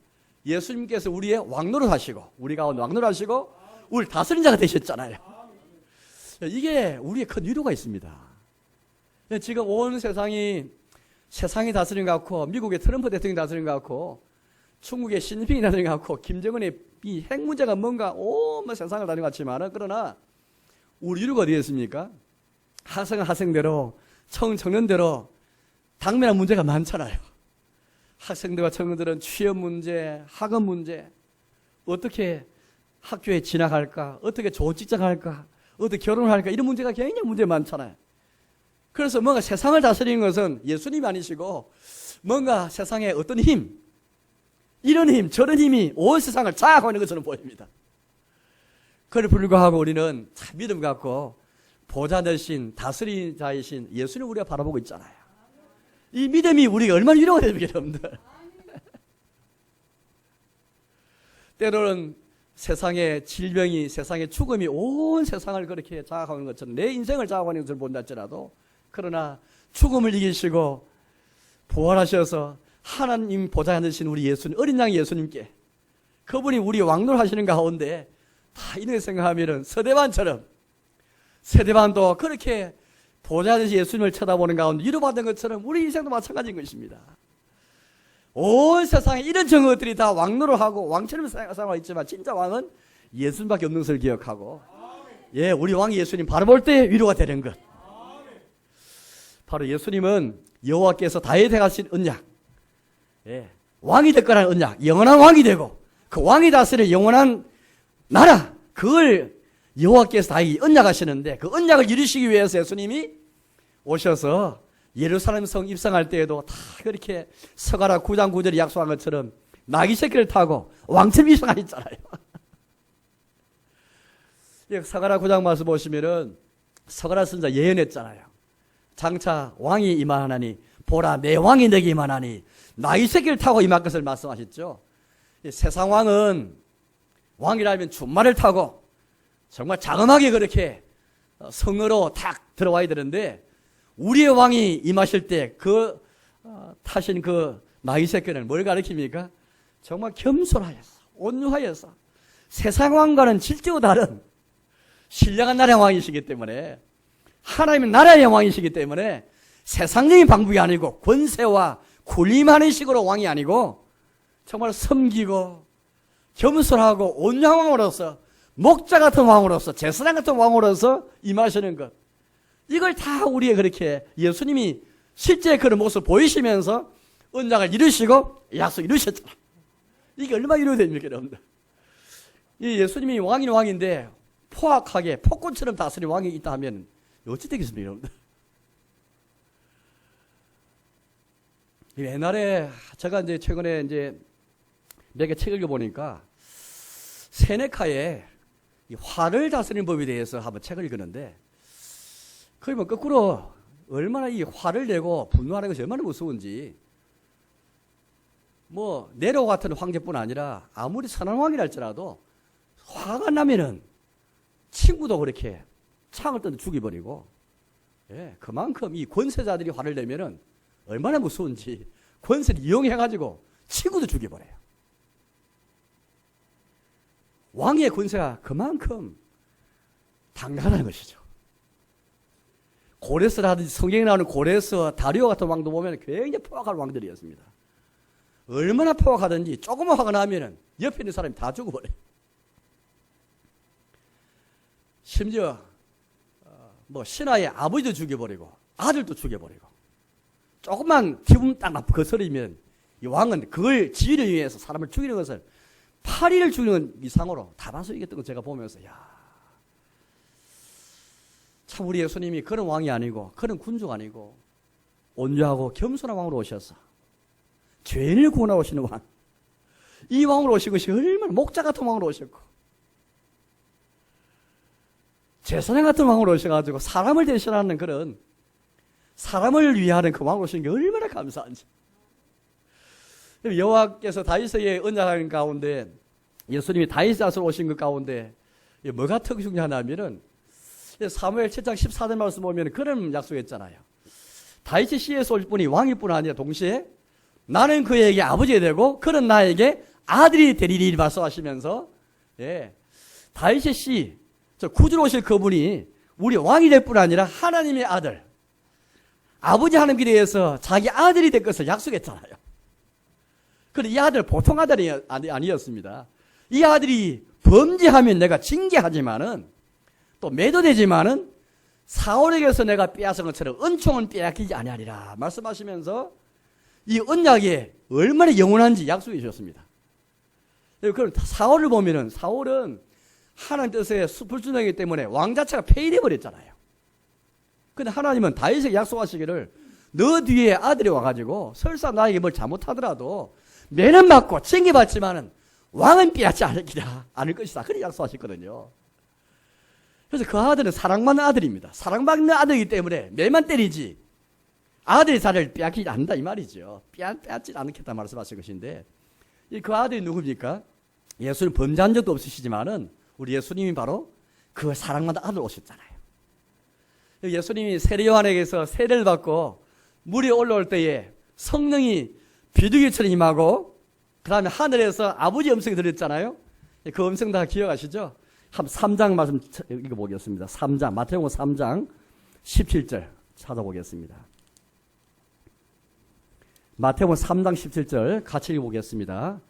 예수님께서 우리의 왕노릇 하시고, 우리 가운데 왕노릇 하시고 우리 다스린 자가 되셨잖아요. 이게 우리의 큰 위로가 있습니다. 지금 온 세상이 다스린 것 같고, 미국의 트럼프 대통령이 다스린 것 같고, 중국의 시진핑이 다스린 것 같고, 김정은의 이 핵 문제가 뭔가 온 세상을 다닌 것 같지만, 그러나 우리 위로가 어디 있습니까? 학생은 학생대로, 청년대로 당면한 문제가 많잖아요. 학생들과 청년들은 취업 문제, 학업 문제, 어떻게 학교에 진학할까, 어떻게 좋은 직장 할까, 어떻게 결혼을 할까, 이런 문제가 굉장히 문제 많잖아요. 그래서 뭔가 세상을 다스리는 것은 예수님이 아니시고 뭔가 세상에 어떤 힘, 이런 힘, 저런 힘이 온 세상을 장악하고 있는 것처럼 보입니다. 그래 불구하고 우리는 참 믿음 갖고 보좌 되신 다스리자이신 예수님 우리가 바라보고 있잖아요. 이 믿음이 우리가 얼마나 위로가 됩니까, 여러분들? 때로는 세상의 질병이, 세상의 죽음이 온 세상을 그렇게 장악하는 것처럼, 내 인생을 장악하는 것을 본다 할지라도, 그러나 죽음을 이기시고 부활하셔서 하나님 보좌에 앉으신 우리 예수님, 어린 양 예수님께, 그분이 우리 왕노를 하시는 가운데 다 이렇게 생각하면은 세대반도 그렇게 보좌에 앉으신 예수님을 쳐다보는 가운데 위로받은 것처럼 우리 인생도 마찬가지인 것입니다. 온 세상에 이런 정어들이 다 왕노를 하고 왕처럼 생각하고 있지만 진짜 왕은 예수님밖에 없는 것을 기억하고, 예, 우리 왕 예수님 바라볼 때 위로가 되는 것. 바로 예수님은 여호와께서 다윗에 가신 언약, 예, 왕이 될 거라는 언약, 영원한 왕이 되고 그 왕이 다스릴 영원한 나라, 그걸 여호와께서 다윗이 언약하시는데, 그 언약을 이루시기 위해서 예수님이 오셔서 예루살렘 성 입성할 때에도 다 그렇게 서가라 9장 9절에 약속한 것처럼 나귀 새끼를 타고 왕처럼 입성하셨잖아요. 서가라 9장 말씀 보시면은 서가라 선자 예언했잖아요. 장차 왕이 임하나니 보라 내 왕이 내게 임하나니 나귀 새끼를 타고 임할 것을 말씀하셨죠. 세상 왕이라면 준말을 타고 정말 장엄하게 그렇게 성으로 탁 들어와야 되는데, 우리의 왕이 임하실 때 타신 그 나귀 새끼는 뭘 가리킵니까? 정말 겸손하여서, 온유하여서, 세상 왕과는 질적으로 다른 신령한 나라의 왕이시기 때문에, 하나님의 나라의 왕이시기 때문에 세상적인 방법이 아니고 권세와 군림하는 식으로 왕이 아니고 정말 섬기고 겸손하고 온유한 왕으로서, 목자 같은 왕으로서, 제사장 같은 왕으로서 임하시는 것, 이걸 다 우리의 그렇게 예수님이 실제 그런 모습을 보이시면서 언약을 이루시고 약속을 이루셨잖아. 이게 얼마나 이루어야 됩니까, 여러분들? 이 예수님이 왕인 왕인데 포악하게 폭군처럼 다스린 왕이 있다 하면 어찌 되겠습니까, 여러분들? 옛날에 제가 이제 최근에 이제 몇 개 책 읽어보니까 세네카의 이 화를 다스리는 법에 대해서 한번 책을 읽었는데, 거의 뭐 거꾸로 얼마나 이 화를 내고 분노하는 것이 얼마나 무서운지, 뭐 네로 같은 황제뿐 아니라 아무리 선한 왕이라 할지라도 화가 나면은 친구도 그렇게 창을 던져 죽여버리고, 예, 그만큼 이 권세자들이 화를 내면은 얼마나 무서운지 권세를 이용해가지고 친구도 죽여버려요. 왕의 권세가 그만큼 당당하다는 것이죠. 고레스라든지 성경에 나오는 고레스, 다리오 같은 왕도 보면 굉장히 포악한 왕들이었습니다. 얼마나 포악하든지 조금만 화가 나면 옆에 있는 사람이 다 죽어버려요. 심지어 신하의 아버지도 죽여버리고 아들도 죽여버리고 조금만 기분 딱 거스리면 이 왕은 그걸 지위를 위해서 사람을 죽이는 것을 파리를 죽이는 이상으로 다 봐서 이겼던 거 제가 보면서 참 우리 예수님이 그런 왕이 아니고 그런 군주가 아니고 온유하고 겸손한 왕으로 오셔서 죄인을 구원하러 오시는 왕, 이 왕으로 오신 것이 얼마나 목자 같은 왕으로 오셨고 제사장 같은 왕으로 오셔가지고 사람을 대신하는 그런 사람을 위하는 그 왕으로 오신 게 얼마나 감사한지. 여호와께서 다윗에게 언약하는 가운데 예수님이 다윗 자손으로 오신 것 가운데 뭐가 특중하냐면은 사무엘 7장 14절 말씀 보면 그런 약속했잖아요. 다윗이 씨에서 올 뿐이 왕일 뿐 아니라 동시에 나는 그에게 아버지가 되고 그는 나에게 아들이 되리니 말씀하시면서 다윗의 씨, 저 구주로 오실 그분이 우리 왕이 될 뿐 아니라 하나님의 아들, 아버지 하나님께 대해서 자기 아들이 될 것을 약속했잖아요. 그런데 이 아들 보통 아들이 아니었습니다. 이 아들이 범죄하면 내가 징계하지만은 또 매도되지만은 사울에게서 내가 빼앗은 것처럼 은총은 빼앗기지 아니하리라 말씀하시면서 이 언약이 얼마나 영원한지 약속해 주셨습니다. 그럼 사울을 보면은 사울은 하나님 뜻에 불순종이기 때문에 왕 자체가 폐위돼 버렸잖아요. 근데 하나님은 다윗에게 약속하시기를 너 뒤에 아들이 와가지고 설사 나에게 뭘 잘못하더라도 매는 맞고 징계받지만은 왕은 빼앗지 않을 것이다. 그렇게 약속하셨거든요. 그래서 그 아들은 사랑받는 아들입니다. 사랑받는 아들이기 때문에 매만 때리지 아들의 자리를 빼앗기지 않는다 이 말이죠. 빼앗지 않겠다 말씀하신 것인데 그 아들이 누굽니까? 예수는 범죄한 적도 없으시지만은 우리 예수님이 바로 그 사랑받는 아들 오셨잖아요. 예수님이 세례 요한에게서 세례를 받고 물이 올라올 때에 성령이 비둘기처럼 임하고 그 다음에 하늘에서 아버지 음성이 들렸잖아요. 그 음성 다 기억하시죠? 한 3장 말씀 읽어보겠습니다. 3장 마태복음 3장 17절 찾아보겠습니다. 마태복음 3장 17절 같이 읽어보겠습니다.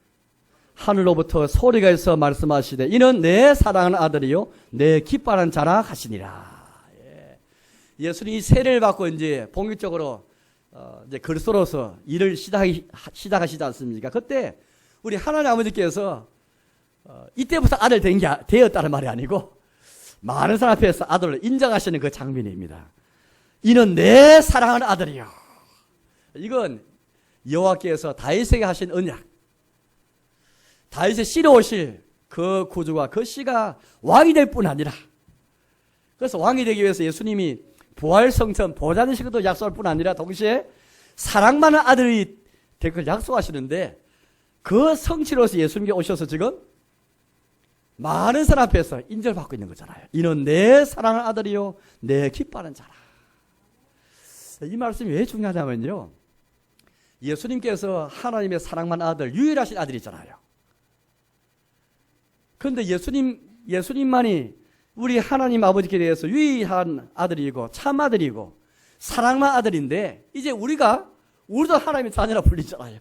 하늘로부터 소리가 있어 말씀하시되 이는 내 사랑하는 아들이요 내 기뻐하는 자라 하시니라. 예수님이 세례를 받고 이제 본격적으로 이제 그리스도로서 일을 시작하시지 않습니까? 그때 우리 하나님 아버지께서 이때부터 아들 되었다는 말이 아니고 많은 사람 앞에서 아들을 인정하시는 그 장면입니다. 이는 내 사랑하는 아들이요. 이건 여호와께서 다윗에게 하신 언약. 다윗의 씨로 오실 그 구주가 그 씨가 왕이 될 뿐 아니라 그래서 왕이 되기 위해서 예수님이 부활 성천 보좌 되실 것도 약속할 뿐 아니라 동시에 사랑받는 아들이 될 걸 약속하시는데 그 성취로서 예수님께 오셔서 지금 많은 사람 앞에서 인정을 받고 있는 거잖아요. 이는 내 사랑하는 아들이요 내 기뻐하는 자라. 이 말씀이 왜 중요하냐면요. 예수님께서 하나님의 사랑받는 아들, 유일하신 아들이잖아요. 그런데 예수님만이 우리 하나님 아버지께 대해서 유일한 아들이고 참 아들이고 사랑만 아들인데 이제 우리도 하나님의 자녀라 불리잖아요.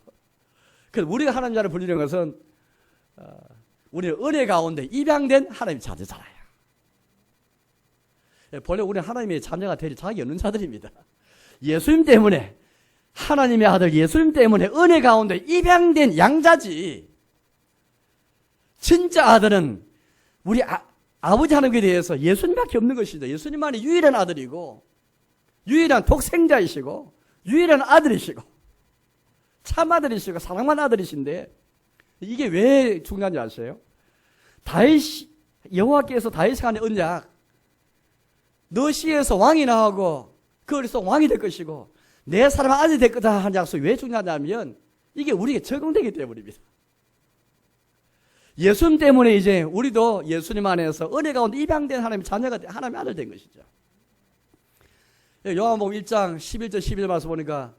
그래서 우리가 하나님 자녀를 불리는 것은 우리는 은혜 가운데 입양된 하나님의 자녀잖아요. 본래 우리는 하나님의 자녀가 될 자격이 없는 자들입니다. 예수님 때문에 하나님의 아들 예수님 때문에 은혜 가운데 입양된 양자지. 진짜 아들은 우리 아버지 하나님께 대해서 예수님밖에 없는 것이죠. 예수님만이 유일한 아들이고 유일한 독생자이시고 유일한 아들이시고 참 아들이시고 사랑받는 아들이신데 이게 왜 중요한지 아세요? 여호와께서 다윗에게 하는 언약 너 씨에서 왕이 나오고 그 어리서 왕이 될 것이고 내 사랑하는 아들이 될 거다 하는 약속이 왜 중요하냐면 이게 우리에게 적용되기 때문입니다. 예수님 때문에 이제 우리도 예수님 안에서 은혜 가운데 입양된 하나님의 자녀가 하나님의 아들 된 것이죠. 요한복음 1장 11절 12절 말씀 보니까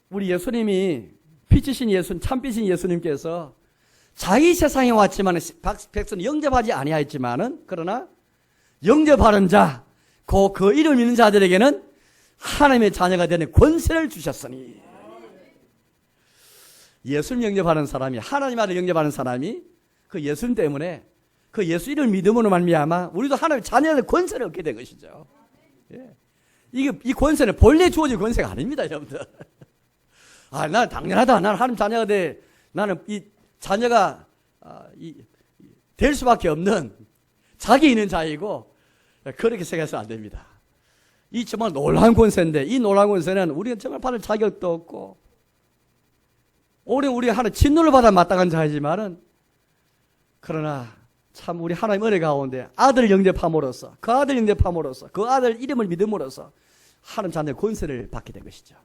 우리 예수님이 빛이신 예수님, 참빛인 예수님께서 자기 세상에 왔지만 백성은 영접하지 아니하였지만은 그러나 영접하는 자, 그 이름 믿는 자들에게는 하나님의 자녀가 되는 권세를 주셨으니. 예수님 영접하는 사람이, 하나님 아들 영접하는 사람이 그 예수님 때문에 그 예수 이름을 믿음으로 말미암아 우리도 하나님의 자녀의 권세를 얻게 된 것이죠. 예. 이 권세는 본래 주어진 권세가 아닙니다, 여러분들. 난 당연하다. 나는 하나님 자녀가 돼. 나는 이 자녀가 될 수밖에 없는 자기 있는 자이고, 그렇게 생각해서는 안 됩니다. 이 정말 놀라운 권세인데, 이 놀라운 권세는 우리가 정말 받을 자격도 없고, 우리가 하나님 진노를 받아 마땅한 자이지만은, 그러나 참 우리 하나님 은혜 가운데 아들을 영접함으로써, 그 아들 영접함으로써, 그 아들 이름을 믿음으로써 하나님 자녀의 권세를 받게 된 것이죠.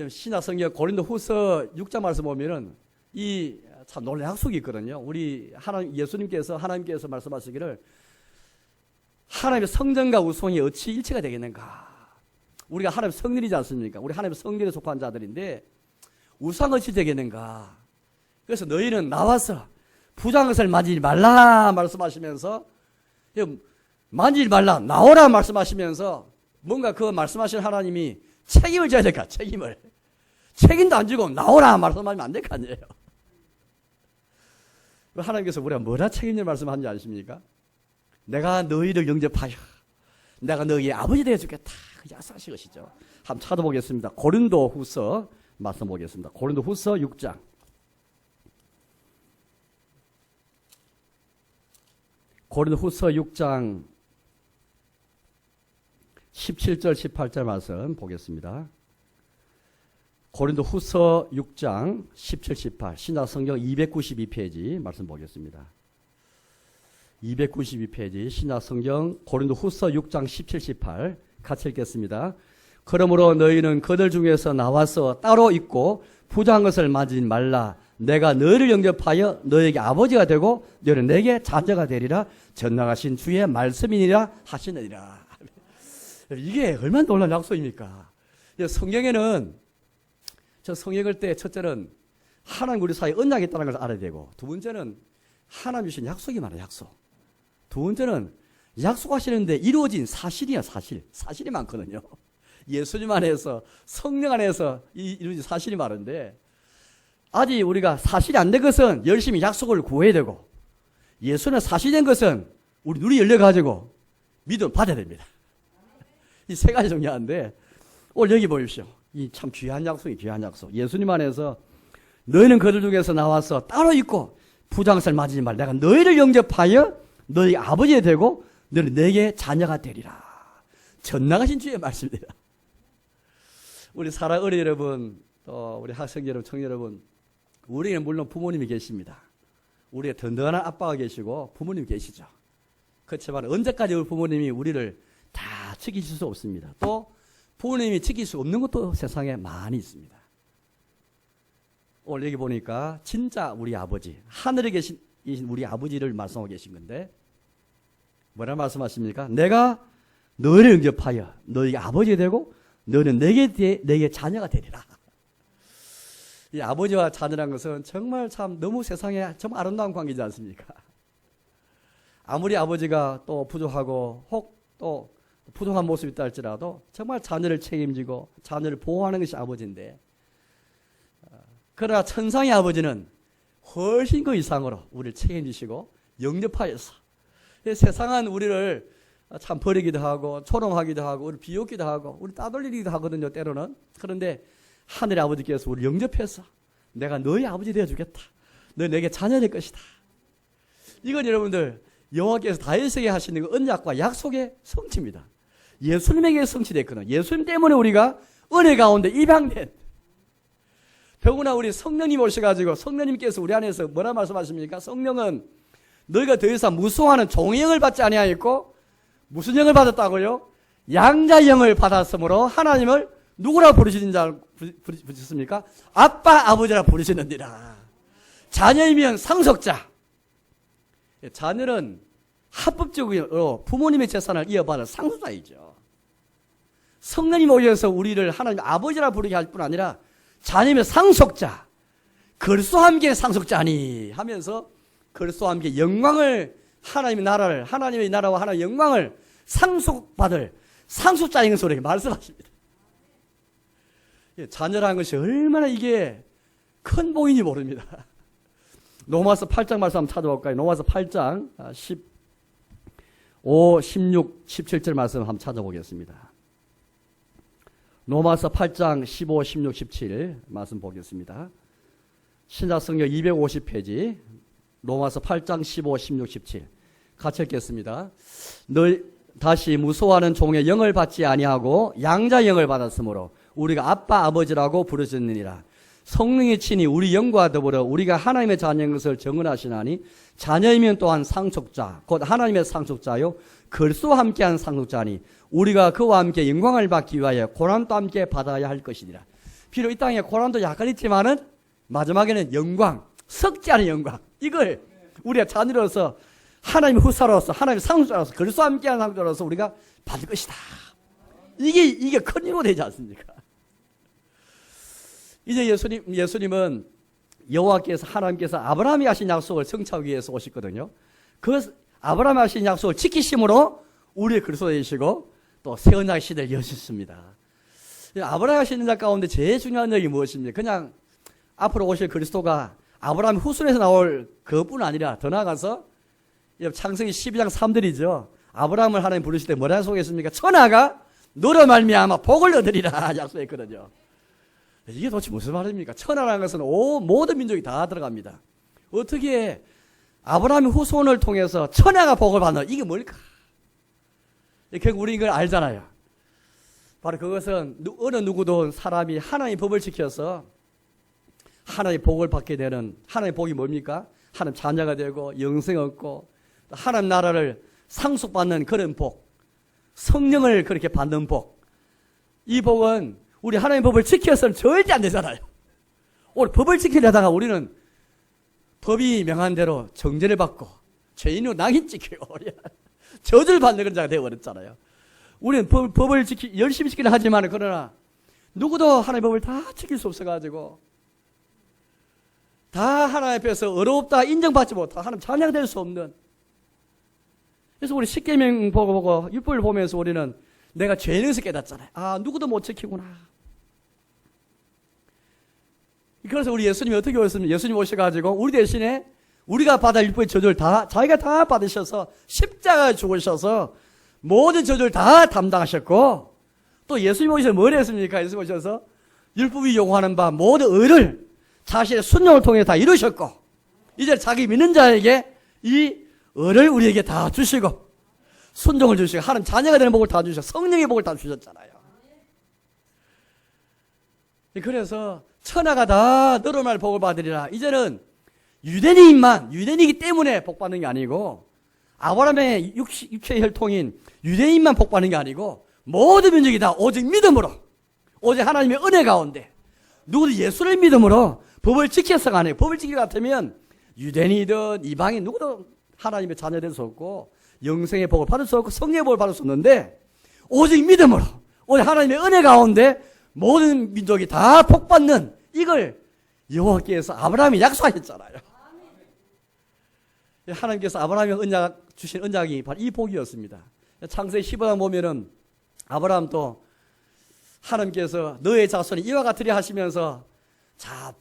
신약 성경 고린도 후서 6장 말씀 보면은 이 참 놀라운 약속이 있거든요. 우리 하나님께서 말씀하시기를 하나님의 성전과 우송이 어찌 일치가 되겠는가. 우리가 하나님의 성전이지 않습니까? 우리 하나님의 성전에 속한 자들인데 우상 어찌 되겠는가. 그래서 너희는 나와서 부정한 것을 만지지 말라 말씀하시면서, 만지지 말라 나오라 말씀하시면서 뭔가 그 말씀하신 하나님이 책임을 져야 될까? 책임도 안 지고 나오라 말씀하시면 안 될 거 아니에요. 하나님께서 우리가 뭐라 책임질 말씀하는지 아십니까? 내가 너희를 영접하여 내가 너희의 아버지 되어주겠다. 그 약속하신 것이죠. 한번 찾아보겠습니다. 고린도 후서 말씀 보겠습니다. 고린도 후서 6장. 고린도 후서 6장 17절 18절 말씀 보겠습니다. 고린도 후서 6장 17, 18 신약 성경 292페이지 말씀 보겠습니다. 292페이지 신약 성경 고린도 후서 6장 17, 18 같이 읽겠습니다. 그러므로 너희는 그들 중에서 나와서 따로 있고 부정한 것을 만지지 말라. 내가 너희를 영접하여 너에게 아버지가 되고 너희는 내게 자녀가 되리라. 전능하신 주의 말씀이니라 하시느니라. 이게 얼마나 놀라운 약속입니까? 성경에는 저 성경을 때 첫째는 하나님 우리 사이에 언약이 있다는 것을 알아야 되고, 두 번째는 하나님 주신 약속이 많아요. 약속. 두 번째는 약속하시는데 이루어진 사실이야. 사실이 많거든요. 예수님 안에서 성령 안에서 이루어진 사실이 많은데, 아직 우리가 사실이 안 된 것은 열심히 약속을 구해야 되고, 예수는 사실된 것은 우리 눈이 열려가지고 믿음 받아야 됩니다. 이 세 가지 중요한데, 오늘 여기 보십시오. 이 참 귀한 약속이 귀한 약속. 예수님 안에서 너희는 그들 중에서 나와서 따로 있고 부정을 맞이지 말라. 내가 너희를 영접하여 너희 아버지 되고 너희는 내게 자녀가 되리라. 전능하신 주의 말씀입니다. 우리 사랑 어린 여러분, 또 우리 학생 여러분, 청년 여러분, 우리에는 물론 부모님이 계십니다. 우리의 든든한 아빠가 계시고 부모님이 계시죠. 그렇지만 언제까지 우리 부모님이 우리를 다 지키실 수 없습니다. 또 부모님이 지킬 수 없는 것도 세상에 많이 있습니다. 오늘 여기 보니까 진짜 우리 아버지, 하늘에 계신 우리 아버지를 말씀하고 계신 건데, 뭐라 말씀하십니까? 내가 너희를 영접하여 너희 아버지 되고 너는 내게 자녀가 되리라. 이 아버지와 자녀라는 것은 정말 참 너무 세상에 정말 아름다운 관계이지 않습니까? 아무리 아버지가 또 부족하고 혹 또 부족한 모습이 있다 할지라도 정말 자녀를 책임지고 자녀를 보호하는 것이 아버지인데, 그러나 천상의 아버지는 훨씬 그 이상으로 우리를 책임지시고 영접하여서, 세상은 우리를 참 버리기도 하고 조롱하기도 하고 우리 비웃기도 하고 우리 따돌리기도 하거든요, 때로는. 그런데 하늘의 아버지께서 우리를 영접해서 내가 너희 아버지 되어주겠다. 너 내게 자녀 될 것이다. 이건 여러분들 여호와께서 다윗에게 하시는 그 언약과 약속의 성취입니다. 예수님에게 성취됐거든요. 예수님 때문에 우리가 은혜 가운데 입양된. 더구나 우리 성령님 오셔가지고 성령님께서 우리 안에서 뭐라 말씀하십니까? 성령은 너희가 더 이상 무수하는 종의 영을 받지 아니하였고, 무슨 영을 받았다고요? 양자의 영을 받았으므로 하나님을 누구라 부르시습니까? 아빠 아버지라 부르시느니라. 자녀이면 상속자. 자녀는 합법적으로 부모님의 재산을 이어받을 상속자이죠. 성령님 오셔서 우리를 하나님 아버지라 부르게 할 뿐 아니라 자녀이면 상속자, 그리스도와 함께 상속자니 하면서 그리스도와 함께 영광을, 하나님의 나라를, 하나님의 나라와 하나님의 영광을 상속받을 상속자인 것으로 이렇게 말씀하십니다. 자녀라는 것이 얼마나 이게 큰 복인지 모릅니다. 로마서 8장 말씀 한번 찾아볼까요? 로마서 8장 15, 16, 17절 말씀 한번 찾아보겠습니다. 로마서 8장 15, 16, 17 말씀 보겠습니다. 신약성경 250페이지 로마서 8장 15, 16, 17 같이 읽겠습니다. 너 다시 무소하는 종의 영을 받지 아니하고 양자 영을 받았으므로 우리가 아빠 아버지라고 부르셨느니라. 성령이 친히 우리 영과 더불어 우리가 하나님의 자녀인 것을 증언하시나니 자녀이면 또한 상속자 곧 하나님의 상속자요 그리스도와 함께한 상속자니 우리가 그와 함께 영광을 받기 위하여 고난도 함께 받아야 할 것이니라. 비록 이 땅에 고난도 약간 있지만은 마지막에는 영광, 썩지 않은 영광, 이걸 우리가 자녀로서 하나님의 후사로서 하나님의 상속자로서 그리스도와 함께한 상속자로서 우리가 받을 것이다. 이게 큰 일로 되지 않습니까? 이제 예수님은 여호와께서 하나님께서 아브라함이 하신 약속을 성취하기 위해서 오셨거든요. 그 아브라함이 하신 약속을 지키심으로 우리의 그리스도 되시고 또 새 언약 시대를 여셨습니다. 아브라함이 하신 약 가운데 제일 중요한 일이 무엇입니까? 그냥 앞으로 오실 그리스도가 아브라함 후손에서 나올 그뿐 아니라 더 나아가서 창세기 12장 3절이죠. 아브라함을 하나님 부르실 때 뭐라 약속했습니까? 천하가 너로 말미암아 복을 얻으리라 약속했거든요. 이게 도대체 무슨 말입니까? 천하라는 것은 모든 민족이 다 들어갑니다. 어떻게 아브라함의 후손을 통해서 천하가 복을 받는 이게 뭘까? 결국 우리 이걸 알잖아요. 바로 그것은 어느 누구도 사람이 하나님의 법을 지켜서 하나님의 복을 받게 되는, 하나님의 복이 뭡니까? 하나님 자녀가 되고 영생 얻고 하나님 나라를 상속받는 그런 복, 성령을 그렇게 받는 복. 이 복은 우리 하나님의 법을 지켜서는 절대 안 되잖아요. 오늘 법을 지키려다가 우리는 법이 명한 대로 정죄를 받고 죄인으로 낙인 찍히고 저주를 받는 그런 자가 되어버렸잖아요. 우리는 법을 열심히 지키려 하지만 그러나 누구도 하나님의 법을 다 지킬 수 없어가지고 다 하나님 앞에서 어렵다 인정받지 못하고 하나님 자녀가 될 수 없는. 그래서 우리 십계명 보고 율법을 보면서 우리는 내가 죄인 것을 깨닫잖아요. 아, 누구도 못 지키구나. 그래서 우리 예수님이 어떻게 오셨습니까? 예수님 오셔가지고 우리 대신에 우리가 받을 율법의 저주를 다 자기가 다 받으셔서 십자가에 죽으셔서 모든 저주를 다 담당하셨고 또 예수님 오셔서 뭘 했습니까? 예수님 오셔서 율법이 요구하는 바 모든 의를 자신의 순종을 통해 다 이루셨고 이제 자기 믿는 자에게 이 의를 우리에게 다 주시고 순종을 주시고 하나님 자녀가 되는 복을 다 주시고 성령의 복을 다 주셨잖아요. 그래서 천하가 다 너로 말 복을 받으리라. 이제는 유대인이기 때문에 복 받는 게 아니고 아브라함의 육체의 혈통인 유대인만 복 받는 게 아니고 모든 민족이 다 오직 믿음으로 오직 하나님의 은혜 가운데 누구도 예수를 믿음으로 법을 지켜서가 아니에요. 법을 지킬 것 같으면 유대인이든 이방인 누구도 하나님의 자녀 될 수 없고 영생의 복을 받을 수 없고 성령의 복을 받을 수 없는데 오직 믿음으로 오직 하나님의 은혜 가운데 모든 민족이 다 복 받는 이걸 여호와께서 아브라함이 약속하셨잖아요. 하나님께서 아브라함에 주신 언약이 바로 이 복이었습니다. 창세기 15장 보면은 아브라함도 하나님께서 너의 자손이 이와 같으리 하시면서 자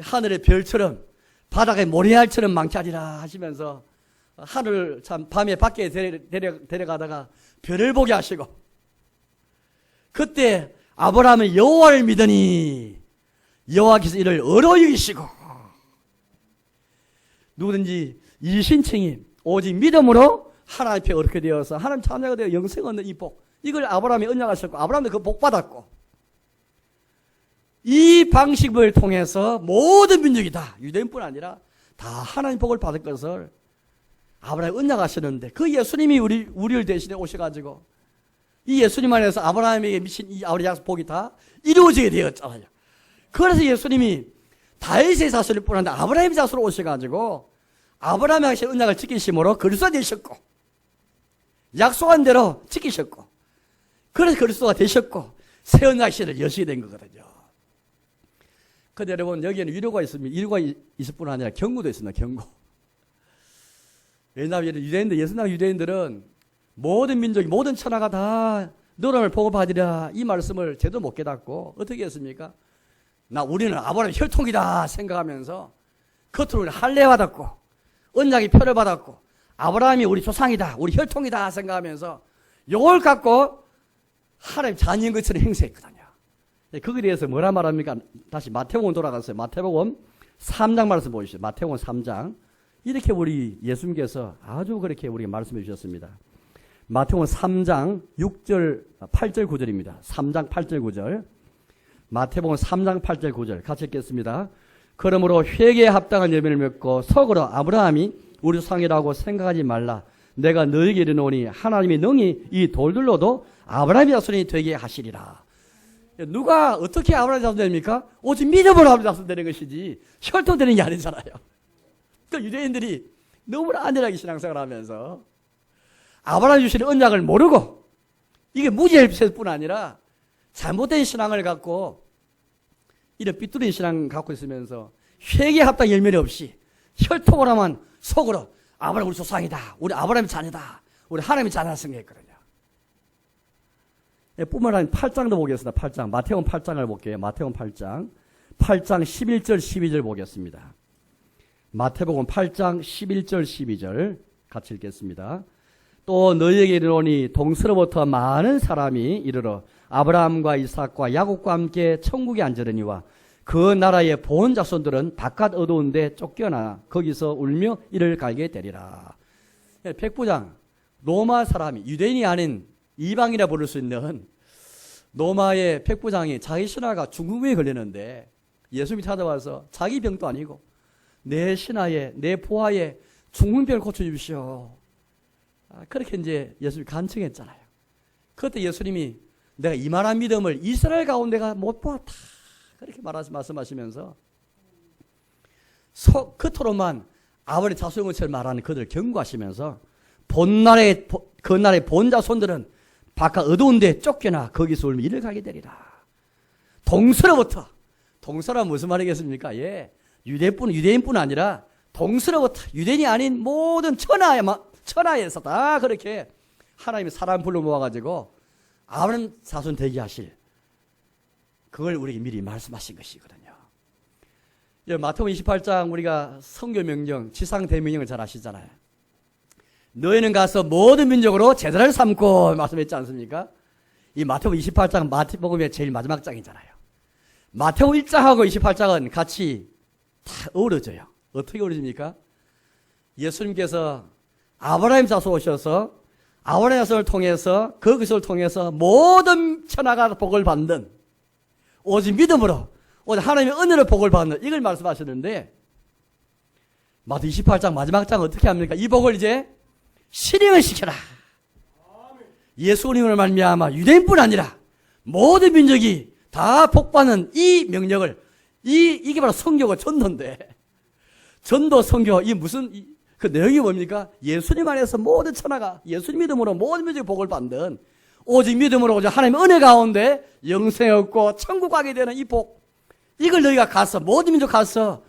하늘의 별처럼 바닥의 모래알처럼 많게 하리라 하시면서 하늘 참 밤에 밖에 데려가다가 별을 보게 하시고 그때 아브라함은 여호와를 믿으니 여호와께서 이를 의로 여기시고 누구든지 일신칭이 오직 믿음으로 하나님 앞에 어렵게 되어서 하나님 자녀가 되어 영생 얻는 이 복 이걸 아브라함이 언약하셨고 아브라함도 그 복 받았고 이 방식을 통해서 모든 민족이 다 유대인뿐 아니라 다 하나님 복을 받을 것을 아브라함이 언약하셨는데 그 예수님이 우리를 대신해 오셔가지고 이 예수님 안에서 아브라함에게 미친 이 아브라함의 약속 복이 다 이루어지게 되었잖아요. 그래서 예수님이 다윗의 자손일 뿐 아니라 아브라함의 자손으로 오셔가지고 아브라함이 하신 언약을 지키심으로 그리스도가 되셨고 약속한 대로 지키셨고 그래서 그리스도가 되셨고 새 언약 시대를 여시게 된 거거든요. 근데 여러분 여기에는 위로가 있습니다. 위로가 있을 뿐 아니라 경고도 있습니다. 경고. 왜냐하면 유대인들, 예수님 유대인들은 모든 민족이 모든 천하가 다 너를 복음받으리라 이 말씀을 제대로 못 깨닫고 어떻게 했습니까? 우리는 아브라함의 혈통이다 생각하면서 겉으로 할례 받았고 언약의 표를 받았고 아브라함이 우리 조상이다 우리 혈통이다 생각하면서 이걸 갖고 하나님 자녀인 것처럼 행세했거든요. 거기에 대해서 뭐라 말합니까? 다시 마태복음 돌아갔어요. 마태복음 3장 말씀 보시죠. 마태복음 3장 이렇게 우리 예수님께서 아주 그렇게 우리에게 말씀해 주셨습니다. 마태복음 3장 6절 8절 9절입니다. 3장 8절 9절 마태복음 3장 8절 9절 같이 읽겠습니다. 그러므로 회개에 합당한 열매를 맺고 속으로 아브라함이 우리 조상이라고 생각하지 말라. 내가 너에게 이르노니 하나님이 능히 이 돌들로도 아브라함의 자손이 되게 하시리라. 누가 어떻게 아브라함의 자손 됩니까? 오직 믿음으로 아브라함의 자손 되는 것이지 혈통 되는 게 아니잖아요. 그 유대인들이 너무나 안일하게 신앙생활을 하면서 아브라함이 주시는 언약을 모르고 이게 무지했을 뿐 아니라 잘못된 신앙을 갖고 이런 삐뚤린 신앙을 갖고 있으면서 회개에 합당 열매가 없이 혈통을 하면 속으로 아브라함 우리 조상이다. 우리 아브라함의 자녀다. 우리 하나님의 자녀라 생각했거든요. 뿐만 아니라 8장도 보겠습니다. 8장. 마태복음 8장을 볼게요. 마태복음 8장. 8장 11절 12절 보겠습니다. 마태복음 8장 11절 12절 같이 읽겠습니다. 또 너희에게 이르노니 동서로부터 많은 사람이 이르러 아브라함과 이삭과 야곱과 함께 천국에 앉으려니와 그 나라의 본 자손들은 바깥 어두운 데 쫓겨나 거기서 울며 이를 갈게 되리라. 백부장 로마 사람이 유대인이 아닌 이방이라 부를 수 있는 로마의 백부장이 자기 신하가 중풍병에 걸리는데 예수님이 찾아와서 자기 병도 아니고 내 신하에 내 부하에 중풍병을 고쳐주십시오. 그렇게 이제 예수님이 간청했잖아요. 그때 예수님이 내가 이만한 믿음을 이스라엘 가운데 내가 못 보았다. 그렇게 말씀하시면서 겉으로만 아버지 자손인 것처럼 말하는 그들을 경고하시면서 그 나라의 본자손들은 바깥 어두운 데 쫓겨나 거기서 울며 이를 가게 되리라. 동서로부터 동서란 무슨 말이겠습니까? 예, 유대인뿐 아니라 동서로부터 유대인이 아닌 모든 천하에서 다 그렇게 하나님이 사람 불러 모아가지고 아브라함 자손 되게 하실 그걸 우리에게 미리 말씀하신 것이거든요. 마태복음 28장 우리가 성교 명령, 지상 대명령을 잘 아시잖아요. 너희는 가서 모든 민족으로 제자를 삼고 말씀했지 않습니까? 이 마태복음 28장은 마태복음의 제일 마지막 장이잖아요. 마태복음 1장하고 28장은 같이 다 어우러져요. 어떻게 어우러집니까? 예수님께서 아브라함 자손 오셔서 아브라함 자손을 통해서 그 그것을 통해서 모든 천하가 복을 받는 오직 믿음으로 오직 하나님의 은혜로 복을 받는 이걸 말씀하셨는데 마태 28장 마지막 장 어떻게 합니까? 이 복을 이제 실행을 시켜라. 예수님을 말미암아 유대인뿐 아니라 모든 민족이 다 복받는 이 명령을 이게 바로 선교가 전도인데 전도 선교 이 무슨 그 내용이 뭡니까? 예수님 안에서 모든 천하가 예수님 믿음으로 모든 민족이 복을 받는 오직 믿음으로 오직 하나님의 은혜 가운데 영생 얻고 천국 가게 되는 이 복 이걸 너희가 가서 모든 민족 가서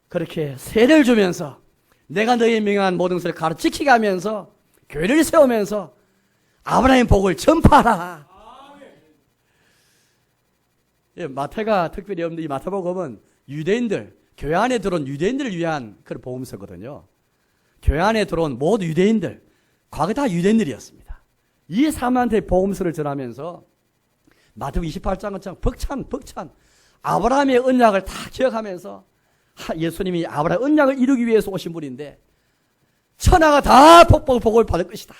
그렇게 세례를 주면서 내가 너희의 명한 모든 것을 가르치게 하면서 교회를 세우면서 아브라함의 복을 전파하라. 예, 마태가 특별히 없는데 이 마태복음은 유대인들 교회 안에 들어온 유대인들을 위한 그런 복음서거든요. 교회 안에 들어온 모든 유대인들 과거 다 유대인들이었습니다. 이 사람한테 복음서를 전하면서 마태복음 28장은 벅찬 아브라함의 언약을 다 기억하면서 예수님이 아브라함의 언약을 이루기 위해서 오신 분인데 천하가 다 복을 받을 것이다.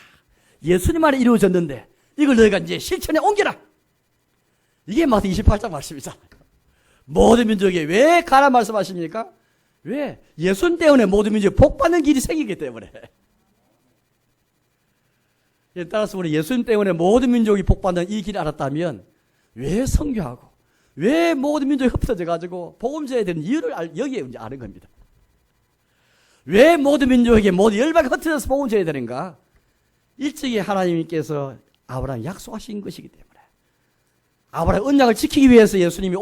예수님 안에 이루어졌는데 이걸 너희가 이제 실천에 옮겨라. 이게 마태복음 28장 말씀이잖아요. 모든 민족에 왜 가라 말씀하십니까? 왜? 예수님 때문에 모든 민족이 복받는 길이 생기기 때문에. 따라서 우리 예수님 때문에 모든 민족이 복받는 이 길을 알았다면 왜 선교하고 왜 모든 민족이 흩어져 가지고 복음 전해야 되는 이유를 여기에 이제 아는 겁니다. 왜 모든 민족에게 모든 열방이 흩어져서 복음 전해야 되는가? 일찍이 하나님께서 아브라함 약속하신 것이기 때문에 아브라함 언약을 지키기 위해서 예수님이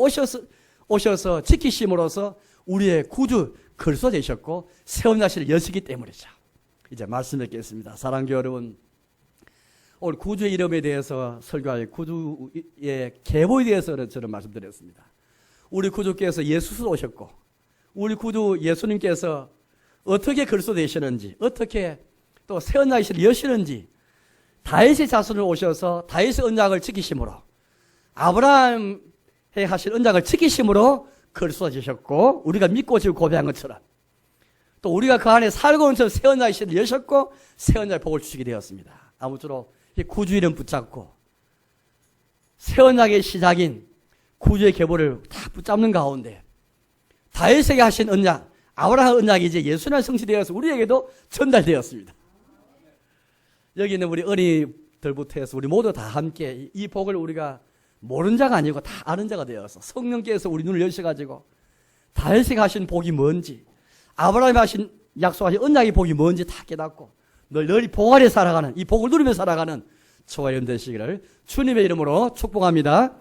오셔서 지키심으로써 우리의 구주 그리스도 되셨고 새로운 날씨를 여시기 때문이죠. 이제 말씀 듣겠습니다. 사랑하는 여러분, 오늘 구주의 이름에 대해서 설교할 구주의 계보에 대해서는 저는 말씀드렸습니다. 우리 구주께서 예수로 오셨고 우리 구주 예수님께서 어떻게 그리스도 되시는지, 어떻게 또 새로운 날씨를 여시는지, 다윗의 자손을 오셔서 다윗의 언약을 지키심으로, 아브라함에 하신 언약을 지키심으로 그리스도 되셨고, 우리가 믿고 지금 고백한 것처럼 또 우리가 그 안에 살고 있는 새로운 날씨를 여셨고 새로운 날 복을 주시게 되었습니다. 아무쪼록 이 구주 이름 붙잡고 새로운 날의 시작인 구주의 계보를 다 붙잡는 가운데 다윗에게 하신 언약, 아브라함 언약이 이제 예수님 성취되어서 우리에게도 전달되었습니다. 여기 있는 우리 어린이들부터 해서 우리 모두 다 함께 이 복을 우리가 모르는 자가 아니고 다 아는 자가 되어서 성령께서 우리 눈을 여셔가지고 다윗에게 하신 복이 뭔지, 아브라함이 하신 약속하신 언약의 복이 뭔지 다 깨닫고 널리 복 아래 살아가는, 이 복을 누리며 살아가는 저와 여러분 되시기를 주님의 이름으로 축복합니다.